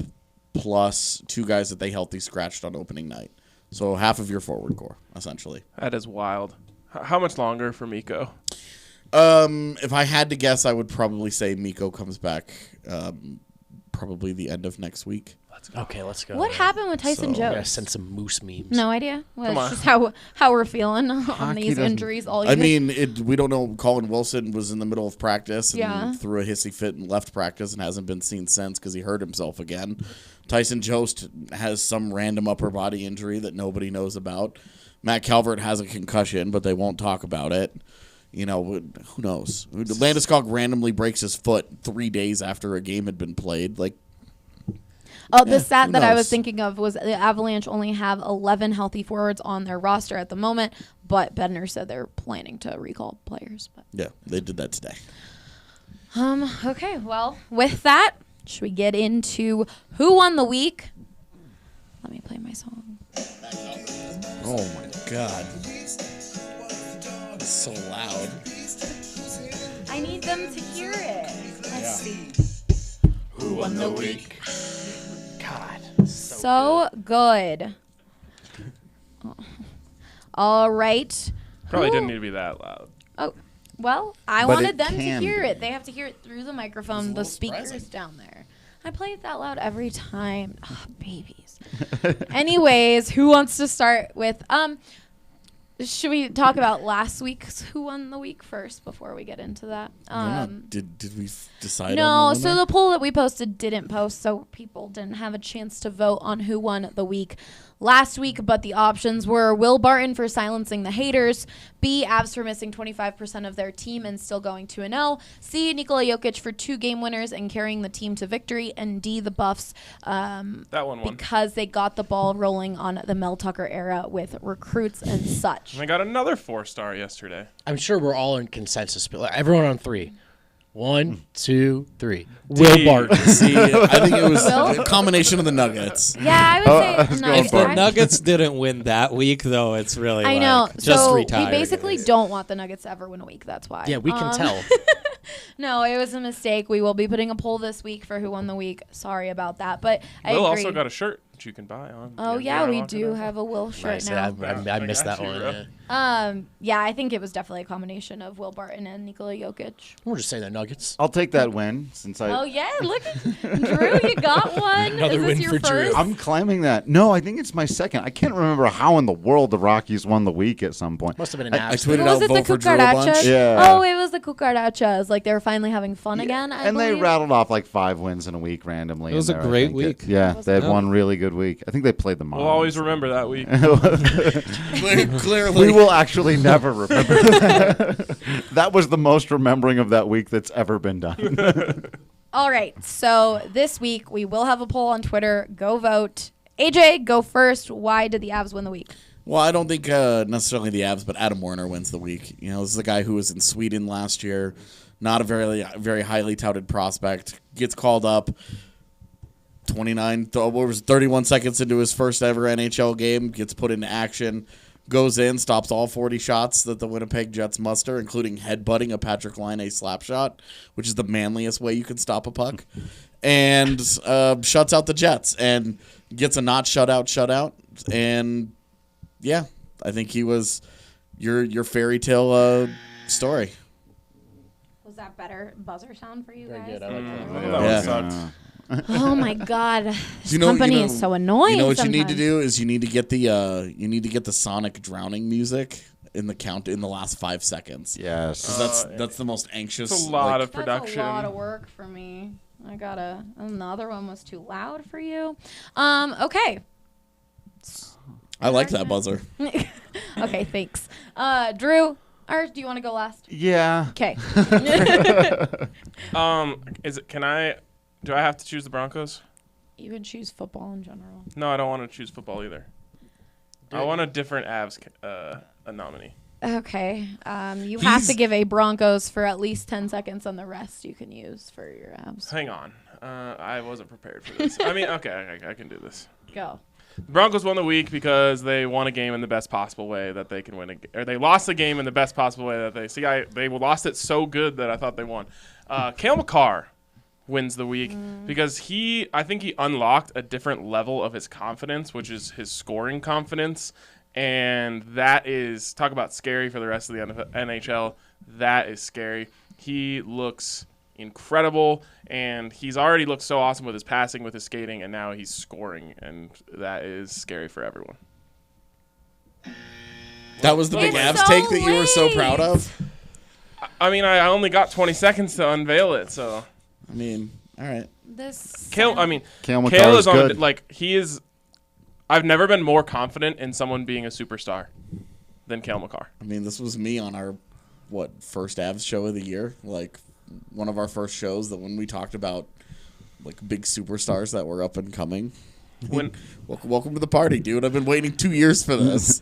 plus 2 guys that they healthy scratched on opening night. So half of your forward core, essentially. That is wild. How much longer for Mikko? If I had to guess, I would probably say Mikko comes back probably the end of next week. Okay, let's go. What happened with Tyson So- I'm going to Jones? send some moose memes. No idea. Well, Come it's on. just how we're feeling on Hockey these doesn't- injuries all year. I mean, we don't know. Colin Wilson was in the middle of practice and Yeah. threw a hissy fit and left practice and hasn't been seen since because he hurt himself again. Tyson Jost has some random upper body injury that nobody knows about. Matt Calvert has a concussion, but they won't talk about it. You know, who knows? Landeskog randomly breaks his foot 3 days after a game had been played. The stat who that I was knows? thinking of was the Avalanche only have 11 healthy forwards on their roster at the moment, but Bednar said they're planning to recall players. But Yeah, they did that today. okay, well, with that, should we get into who won the week? Let me play my song. Oh my God, it's so loud. I need them to hear it. Let's see. Who won the week? God. So good. All right. Probably Who- didn't need to be that loud. Oh, well, I But wanted it them to can hear be. it. They have to hear it through the microphone, the little speakers surprising. down there. I play it that loud every time. Ugh, babies. Anyways, who wants to start with should we talk about last week's who won the week first before we get into that? Did we decide? No, on the so winner? the poll that we posted didn't post, so people didn't have a chance to vote on who won the week last week, but the options were Will Barton for silencing the haters, B, Avs for missing 25% of their team and still going 2-0, C, Nikola Jokic for 2 game winners and carrying the team to victory, and D, the Buffs That one won. because they got the ball rolling on the Mel Tucker era with recruits and such. And I got another 4-star yesterday. I'm sure we're all in consensus, but everyone on 3. 1, 2, 3. Will Barton. See, I think it was Will? a combination of the Nuggets. Yeah, I would I was say going If for the it. Nuggets didn't win that week, though, it's really I know. like, just So retire. we basically don't want the Nuggets to ever win a week. That's why. Yeah, we can tell. No, it was a mistake. We will be putting a poll this week for who won the week. Sorry about that, but I Will agree. also got a shirt that you can buy on. Oh yeah, we do have a Will shirt Nice. now. I missed got that you, one. bro. Yeah. Yeah, I think it was definitely a combination of Will Barton and Nikola Jokic. We'll just say the Nuggets. I'll take that win since Oh yeah, look at Drew, you got one. Another Is this win your for Drew. first? I'm claiming that. No, I think it's my second. I can't remember how in the world the Rockies won the week at some point. Must have been an I abs. tweeted Was out it the vote for Drew a bunch. cucarachas? Yeah. Oh, it was the cucarachas. Like they were finally having fun again. I And they believe. rattled off like 5 wins in a week randomly. It was in a there, I great think. week. Yeah, Was they had it? one really good week. I think they played the Marlins. We'll always remember that week. Clearly. We will actually never remember that. That was the most remembering of that week that's ever been done. All right. So this week we will have a poll on Twitter. Go vote. AJ, go first. Why did the Avs win the week? Well, I don't think necessarily the Avs, but Adam Warner wins the week. You know, this is the guy who was in Sweden last year, not a very highly touted prospect. Gets called up 31 seconds into his first ever NHL game, gets put into action, goes in, stops all 40 shots that the Winnipeg Jets muster, including headbutting a Patrick Laine slap shot, which is the manliest way you can stop a puck, and shuts out the Jets and gets a not shutout. And yeah, I think he was your fairy tale story. Was that better buzzer sound for you Very guys? good. I like that. That one Yeah. sucked. Oh my God, this You know- company you know- is so annoying. You know what you need to sometimes. do is you need to get the sonic drowning music in the last 5 seconds. Yes. 'Cause that's the most anxious. It's a lot of That's production. a lot of work for me. And the other one was too loud for you. Okay. I like that buzzer. Okay, thanks. Drew, or do you want to go last? Yeah. Okay. Do I have to choose the Broncos? You can choose football in general. No, I don't want to choose football either. I want a different Avs a nominee. Okay. You have to give a Broncos for at least 10 seconds, and the rest you can use for your abs. Hang on. I wasn't prepared for this. I mean, okay, I can do this. Go. The Broncos won the week because they won a game in the best possible way that they can win or they lost the game in the best possible way that they lost it so good that I thought they won. Cale Makar wins the week because I think he unlocked a different level of his confidence, which is his scoring confidence. And that is, talk about scary for the rest of the NHL. That is scary. He looks incredible, and he's already looked so awesome with his passing, with his skating, and now he's scoring, and that is scary for everyone. That was the big It's Avs so take that you were so late. proud of. I mean, I only got 20 seconds to unveil it, so. I mean, all right. Cale Makar is is on good. he is. I've never been more confident in someone being a superstar than Cale Makar. I mean, this was me on our first Avs show of the year, like one of our first shows that when we talked about like big superstars that were up and coming. When Welcome to the party, dude. I've been waiting 2 years for this.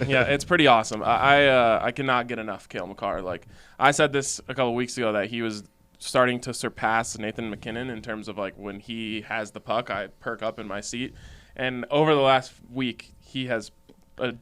yeah, it's pretty awesome. I cannot get enough Cale Makar. Like I said this a couple weeks ago that he was starting to surpass Nathan McKinnon in terms of like when he has the puck, I perk up in my seat. And over the last week, he has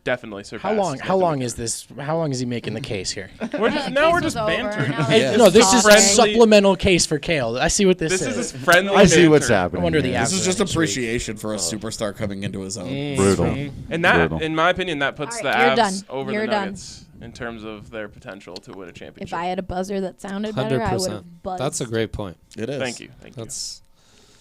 definitely surpassed. How long is this? How long is he making the case here? We're just bantering. Yeah. No, this is a Friendly- supplemental case for Cale. I see what this This is. is just friendly. I see what's banter. happening. I wonder the here. This is just Next week. appreciation for a superstar coming into his own. Brutal. And that, Brutal. in my opinion, that puts All the right, you're Avs done. over You're the done. Nuggets in terms of their potential to win a championship. If I had a buzzer that sounded better, I would 100%. have buzzed. That's a great point. It is. Thank you. That's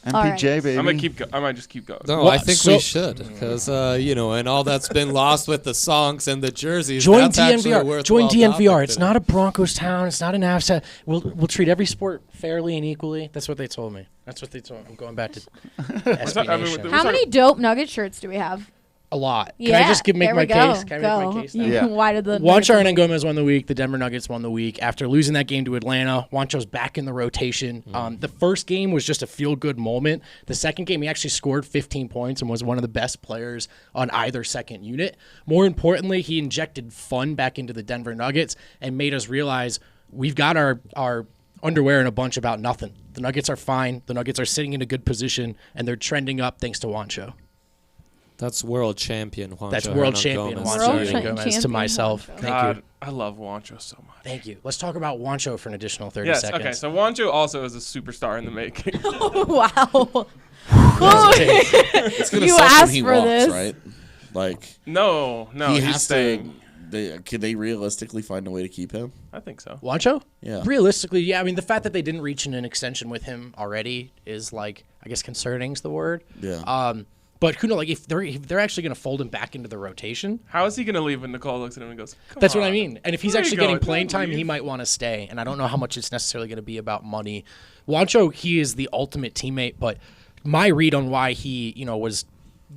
MPJ, All right. baby. I'm gonna keep. I might just keep going. no, Well, I think so- we should because and all that's been lost with the songs and the jerseys. Join that's actually a DNVR. worthwhile Join DNVR. topic It's today. not a Broncos town. It's not an Avs. We'll treat every sport fairly and equally. That's what they told me. That's what they told me. I'm going back to SB I mean, Nation. with How many dope Nugget shirts do we have? A lot. Can Yeah, I just make there my we go. case? Can I make my case now? Yeah. Why did the Juancho Nuggets- Hernan Gomez won the week. The Denver Nuggets won the week. After losing that game to Atlanta, Juancho's back in the rotation. The first game was just a feel-good moment. The second game, he actually scored 15 points and was one of the best players on either second unit. More importantly, he injected fun back into the Denver Nuggets and made us realize we've got our underwear and a bunch about nothing. The Nuggets are fine. The Nuggets are sitting in a good position, and they're trending up thanks to Juancho. That's world champion Juancho. That's world Hernan champion Gomez. Juancho World Hernan Gomez to champion myself. Juancho. Thank God, you. I love Juancho so much. Thank you. Let's talk about Juancho for an additional 30 Yes, seconds. okay, so Juancho also is a superstar in the making. Wow. It's gonna You suck when asked he for walks, this. right? Like No, he he's has staying. Could they realistically find a way to keep him? I think so. Juancho? Yeah. Realistically, yeah. I mean, the fact that they didn't reach an extension with him already is like, I guess, concerning is the word. Yeah. But who knows? Like, if they're actually going to fold him back into the rotation, How is he going to leave when Nicole looks at him and goes, Come that's on. what I mean. And if he's Where are you actually getting going? playing Don't time, he leave. might want to stay. And I don't know how much it's necessarily going to be about money. Juancho, he is the ultimate teammate. But my read on why he, was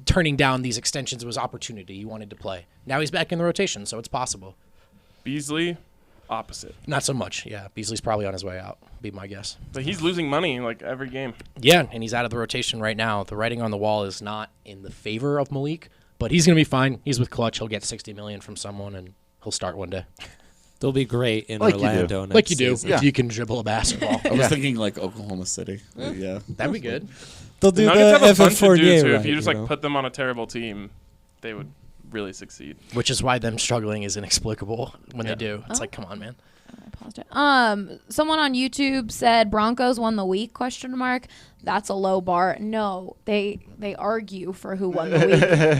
turning down these extensions was opportunity. He wanted to play. Now he's back in the rotation, so it's possible. Beasley, opposite. Not so much. Yeah, Beasley's probably on his way out. Be my guess. But he's losing money like every game. Yeah, and he's out of the rotation right now. The writing on the wall is not in the favor of Malik, but he's going to be fine. He's with Clutch. He'll get $60 million from someone, and he'll start one day. They'll be great in Like you do. Orlando next Like you do, season. Yeah. if you can dribble a basketball. I was thinking like Oklahoma City. Yeah. That'd be good. They'll The do Nuggets have the a Evan bunch to do, Fournier too. right, If you just know? put them on a terrible team, they would really succeed. Which is why them struggling is inexplicable when Yeah. they do. It's like, come on, man. I paused it. Someone on YouTube said Broncos won the week ? That's a low bar. No, they argue for who won the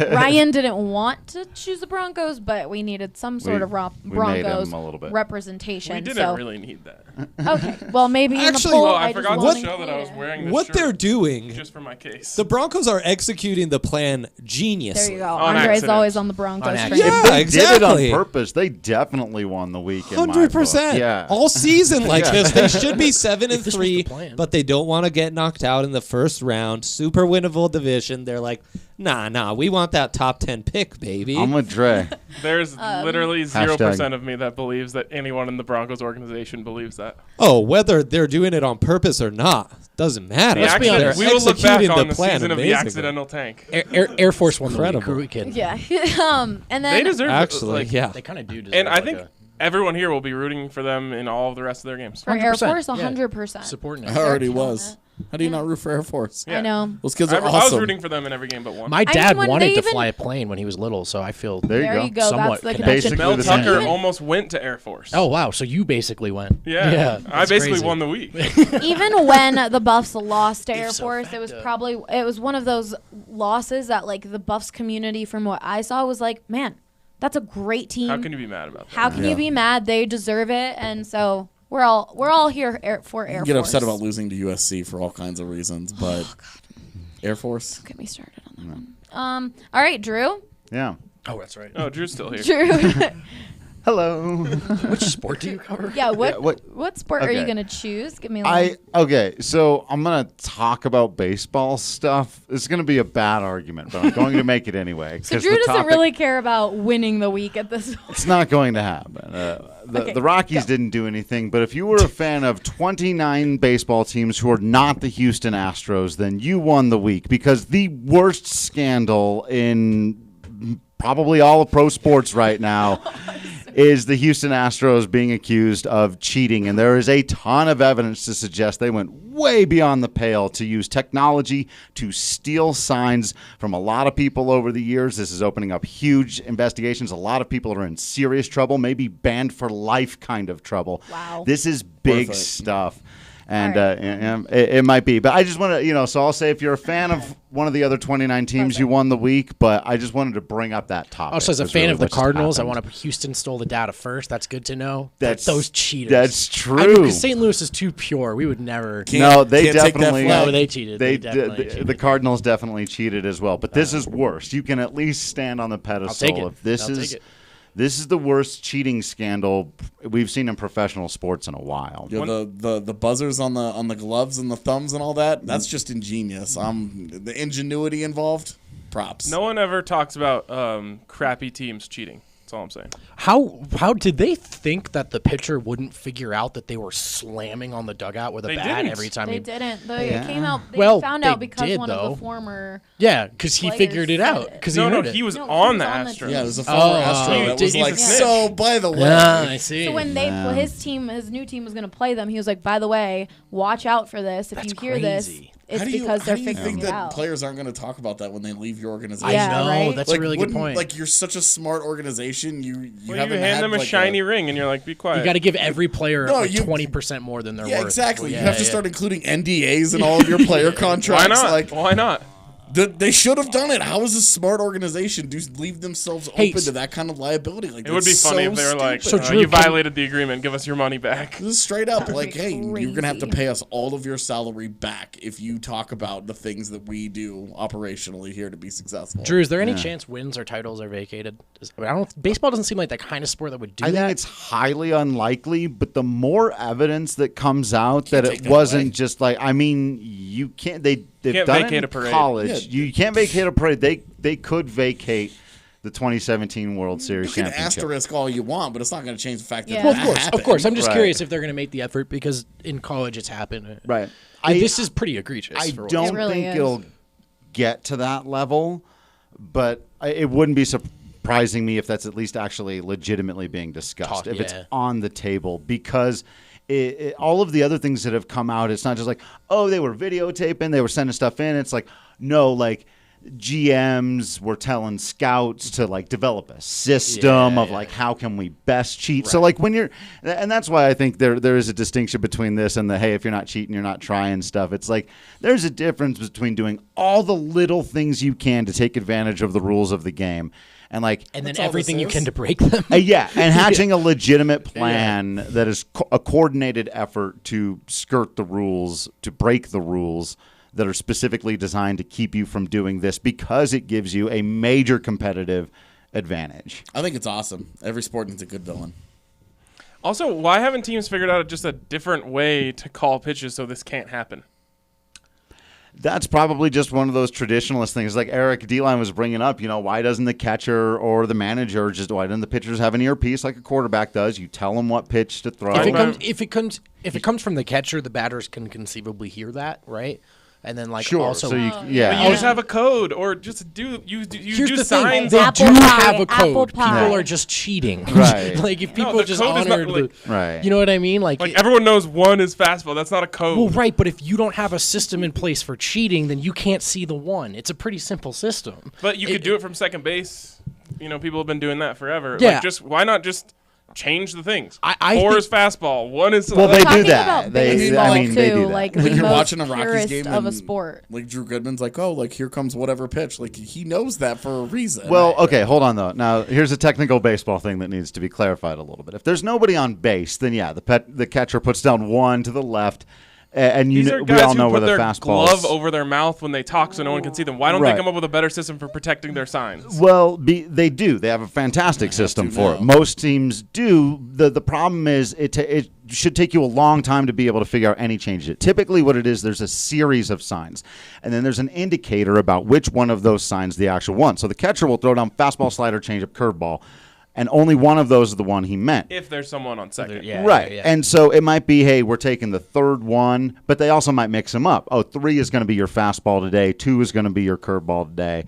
week. Ryan didn't want to choose the Broncos, but we needed some sort of we made Broncos him a little bit. representation. We didn't so really need that. okay, well maybe in the Actually, poll. Oh, I just forgot to wanted show that I was it. wearing this What shirt they're doing, just for my case. the Broncos are executing the plan geniusly. There you go. On Andre's accident. always on the Broncos On train. accident. Yeah, They did it on exactly. purpose. They definitely won the week. in my book. 100%. Yeah. All season like this. They should be 7 and If this was the 3, plan. but they don't want to get knocked out in the first round. Super winnable division. They're like, nah, we want that top 10 pick, baby. I'm with Dre. There's literally Hashtag. 0% of me that believes that anyone in the Broncos organization believes that. Oh, whether they're doing it on purpose or not, doesn't matter. The be accident- honest. we will look back Executing on the the plan season of the amazingly. accidental tank. Air Force won the week. Incredible. Who are we kidding? Yeah. And then They deserve it. Actually, Like, yeah. They kind of do deserve And I like think a everyone here will be rooting for them in all of the rest of their games. for Air 100%, Force, yeah. 100%. supporting I it. already killing was. it. How do you not root for Air Force? Yeah. I know. Those kids I are was awesome. rooting for them in every game but one. My dad when wanted they to even- fly a plane when he was little, so I feel. There you go. somewhat That's the connected. connection. Basically Mel the same. Tucker Even- almost went to Air Force. Oh wow! So you basically went. Yeah. I that's basically crazy. won the week. Even when the Buffs lost to Air so Force, it was effective. it was one of those losses that like the Buffs community, from what I saw, was like, man, that's a great team. How can you be mad about that? How can you be mad? They deserve it, and so we're all here for Air You Force. get upset about losing to USC for all kinds of reasons, but Air Force. Get me started on that one. All right, Drew. Yeah. Oh, that's right. Oh, Drew's still here. Drew. Hello. Which sport do you cover? yeah. Yeah, What sport are you okay. gonna choose? Give me a line. Okay, so I'm gonna talk about baseball stuff. It's gonna be a bad argument, but I'm going to make it anyway. So 'cause Drew the doesn't topic- really care about winning the week at this point. It's not going to happen. Okay, The Rockies didn't do anything, but if you were a fan of 29 baseball teams who are not the Houston Astros, then you won the week, because the worst scandal in probably all of pro sports right now is the Houston Astros being accused of cheating. And there is a ton of evidence to suggest they went way beyond the pale to use technology to steal signs from a lot of people over the years. This is opening up huge investigations. A lot of people are in serious trouble, maybe banned for life kind of trouble. Wow. This is big Worth it. stuff. And All right. it might be. But I just want to, so I'll say if you're a fan of one of the other 29 teams, you won the week. But I just wanted to bring up that topic. Also, as a That's fan really of the what just Cardinals, I happened. want to. Houston stole the data first. That's good to know. That's- those cheaters. That's I true. because St. Louis is too pure. We would never. No, they can't take that definitely. flag. No, they cheated. They They definitely did. cheated. The Cardinals definitely cheated as well. But this is worse. You can at least stand on the pedestal. take it. If this I'll is take it. this is the worst cheating scandal we've seen in professional sports in a while. You know, the buzzers on the gloves and the thumbs and all that. That's just ingenious. The ingenuity involved. Props. No one ever talks about crappy teams cheating. That's all I'm saying. How did they think that the pitcher wouldn't figure out that they were slamming on the dugout with a They bat didn't. every time? They didn't. It came out. They Well, found they out because did, one though. of the former. Yeah, because he players figured it said out. it. Because No, he heard he was No, on he the was on the Astros. team. Yeah, it was a former Oh, Astro that he's was a like, snitch. so by the way, I see. So when his new team was going to play them, he was like, "By the way, watch out for this. If That's you hear this, crazy. it's because they're figuring think it that out." players aren't going to talk about that when they leave your organization? I Yeah, know. right? That's a really good wouldn't- point. Like, you're such a smart organization. You Well, haven't you hand had them a like shiny ring, and you're like, "Be quiet." you got to give every player No, like you- 20% more than they're Yeah, worth. exactly. Well, you have to start including NDAs in all of your player contracts. Why not? Like, Why not? they should have done it. How is a smart organization to leave themselves Hey, open to that kind of liability? Like, It would be that's funny so if they were like, stupid. Drew, "You can- violated the agreement. Give us your money back." This is straight up That would like, be hey, you're gonna have to crazy. pay us all of your salary back if you talk about the things that we do operationally here to be successful. Drew, is there any chance wins or titles are vacated? Baseball doesn't seem like the kind of sport that would do I that. think it's highly unlikely, but the more evidence that comes out that take it that wasn't away. just like, I mean, you can't. They've Can't done it vacate in a parade. college. Yeah. You can't vacate a parade. They could vacate the 2017 World Series You can championship. asterisk all you want, but it's not going to change the fact that Yeah. that Well, happened. Of course. I'm just Right. curious if they're going to make the effort because in college it's happened. Right. This is pretty egregious. I for what don't It really think is. it'll get to that level, but it wouldn't be surprising me if that's at least actually legitimately being discussed, if it's yeah. on the table, because all of the other things that have come out, it's not just like, oh, they were videotaping, they were sending stuff in. It's like, no, like GMs were telling scouts to like develop a system of like how can we best cheat. So like when you're, and that's why I think there is a distinction between this and the hey, if you're not cheating, you're not trying stuff. It's like there's a difference between doing all the little things you can to take advantage of the rules of the game, and like and then That's all everything this you is. can to break them. yeah, and hatching a legitimate plan that is a coordinated effort to skirt the rules, to break the rules that are specifically designed to keep you from doing this because it gives you a major competitive advantage. I think it's awesome. Every sport needs a good villain. Also, why haven't teams figured out just a different way to call pitches so this can't happen? That's probably just one of those traditionalist things. Like Eric D-Line was bringing up, why doesn't the catcher or the manager why doesn't the pitchers have an earpiece like a quarterback does? You tell them what pitch to throw. If it comes from the catcher, the batters can conceivably hear that, right? And then like Sure. also So you, But yeah. you just have a code, or just do Here's do the signs. thing: they Apple do pie, have a apple code. pie. People are just cheating, Right. like if people the just code is not honored, like- Right. you know what I mean? Like Everyone knows one is fastball. That's not a code. well, right. But if you don't have a system in place for cheating, then you can't see the one. It's a pretty simple system. But you could do it from second base. People have been doing that forever. Yeah. Like, why not just change the things? I Four think- is fastball. One is. Well, they do Talking that. about They baseball they do too, that. like When the you're most watching a Rockies purest game of a and, sport. Like Drew Goodman's like, oh, like here comes whatever pitch. Like he knows that for a reason. Well, okay, hold on though. Now, here's a technical baseball thing that needs to be clarified a little bit. If there's nobody on base, then yeah, the catcher puts down one to the left, and These are we guys all who know where put the their fastball glove over their mouth when they talk so no one can see them. Why don't Right. they come up with a better system for protecting their signs? Well, they do. They have a fantastic system to for it. now. Most teams do. The problem is it should take you a long time to be able to figure out any changes. Typically what it is, there's a series of signs, and then there's an indicator about which one of those signs the actual one. So the catcher will throw down fastball, slider, changeup, curveball, and only one of those is the one he meant. If there's someone on second. Yeah, Right. yeah. And so it might be, hey, we're taking the third one, but they also might mix them up. Oh, 3 is going to be your fastball today. 2 is going to be your curveball today.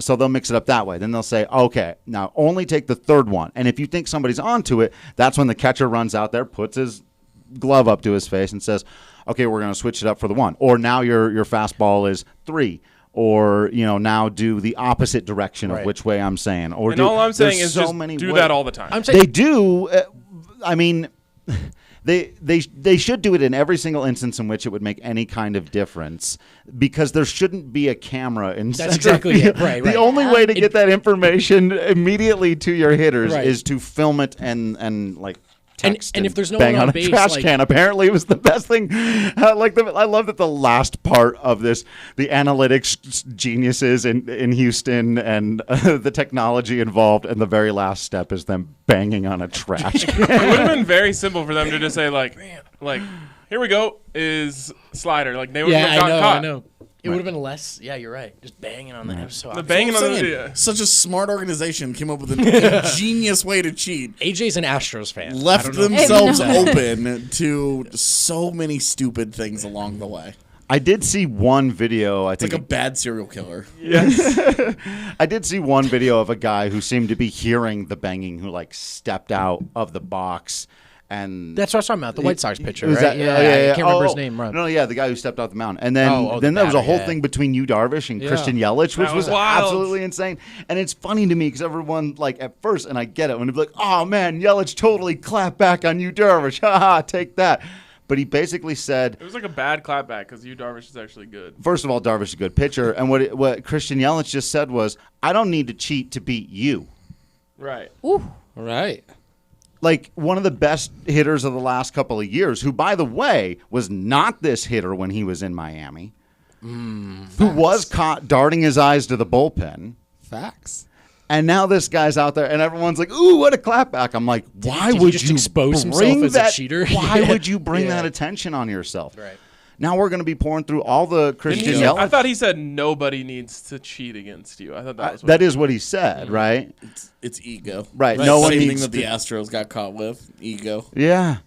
So they'll mix it up that way. Then they'll say, okay, now only take the third one. And if you think somebody's onto it, that's when the catcher runs out there, puts his glove up to his face and says, okay, we're going to switch it up for the 1. Or now your fastball is 3. Or now do the opposite direction of Right. which way I'm saying. Or And all I'm saying there's is so just many do ways. that all the time. I'm saying They do. I mean, they should do it in every single instance in which it would make any kind of difference, because there shouldn't be a camera in That's center exactly field. it. Right, The right. only way to get that information immediately to your hitters Right. is to film it and like. Text And if there's no bang one on on a base, trash like- can. Apparently, it was the best thing. I love that the last part of this, the analytics geniuses in Houston and the technology involved, and the very last step is them banging on a trash can. It would have been very simple for them to just say like, here we go is Slider. Like they would Yeah, have gotten caught. I know. It would have been less. Yeah, you're right. Just banging on the F. So The banging on Saying, the such a smart organization came up with an ingenious way to cheat. AJ's an Astros fan. Left themselves open to so many stupid things along the way. I did see one video. I It's think like a bad serial killer. I did see one video of a guy who seemed to be hearing the banging, who like stepped out of the box. And That's what I'm talking about. The White Sox pitcher, was right? that- I can't remember his name. Right. No, yeah, the guy who stepped out the mound. And then, Oh, then the there was a batter, whole yeah. thing between Yu Darvish and Christian Yelich, which That was was wild. absolutely insane. And it's funny to me because everyone, like, at first, and I get it, when they're like, oh, man, Yelich totally clapped back on Yu Darvish. Ha ha, take that. But he basically said, It was like a bad clapback because Yu Darvish is actually good. first of all, Darvish is a good pitcher. And what Christian Yelich just said was, I don't need to cheat to beat you. Right. Ooh. All right. Like one of the best hitters of the last couple of years, who, by the way, was not this hitter when he was in Miami, who was caught darting his eyes to the bullpen. Facts. And now this guy's out there, and everyone's like, ooh, what a clapback. I'm like, why did he would just you expose himself bring as a that? cheater? Why Yeah. would you bring Yeah. that attention on yourself? Right. Now we're going to be pouring through all the Christian I Yelich. thought he said nobody needs to cheat against you. I thought that was That is what he said, right? It's ego. Right. No one Same thing needs that the to- Astros got caught with. Ego. Yeah.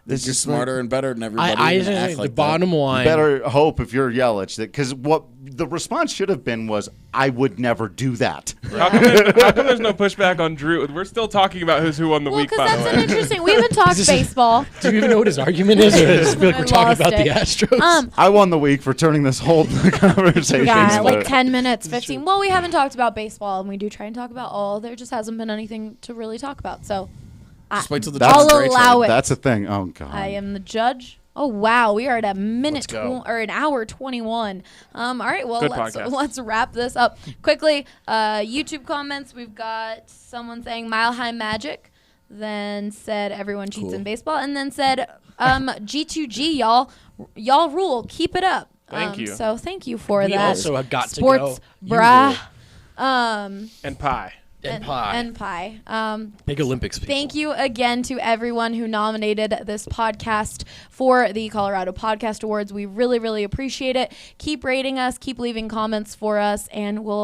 You're smarter and better than everybody. I and act think the like bottom line. Better hope if you're Yelich, because what the response should have been was, I would never do that. How come there's no pushback on Drew? We're still talking about who won the Well, week, because by the that's way. an interesting. We haven't talked baseball. Do you even know what his argument is? Or does it feel like I we're talking lost about it. the Astros? I won the week for turning this whole conversation. Yeah, like into- 10 minutes, 15. Well, we haven't talked about baseball, and we do try and talk about all. There just hasn't been anything to really talk about. So Just wait till the That's- I'll John Gray allow trade. it. That's a thing. Oh, God. I am the judge. Oh wow, we are at a minute Let's go. or an hour 21. All right, well Good let's podcast. wrap this up quickly. YouTube comments. We've got someone saying Mile High Magic, then said everyone cheats Cool. in baseball, and then said G2G y'all rule, keep it up. Thank you. So thank you for We that. also have got to Sports go. You brah. rule. And pie. And pie. And pie. Big Olympics people. Thank you again to everyone who nominated this podcast for the Colorado Podcast Awards. We really, really appreciate it. Keep rating us, keep leaving comments for us, and we'll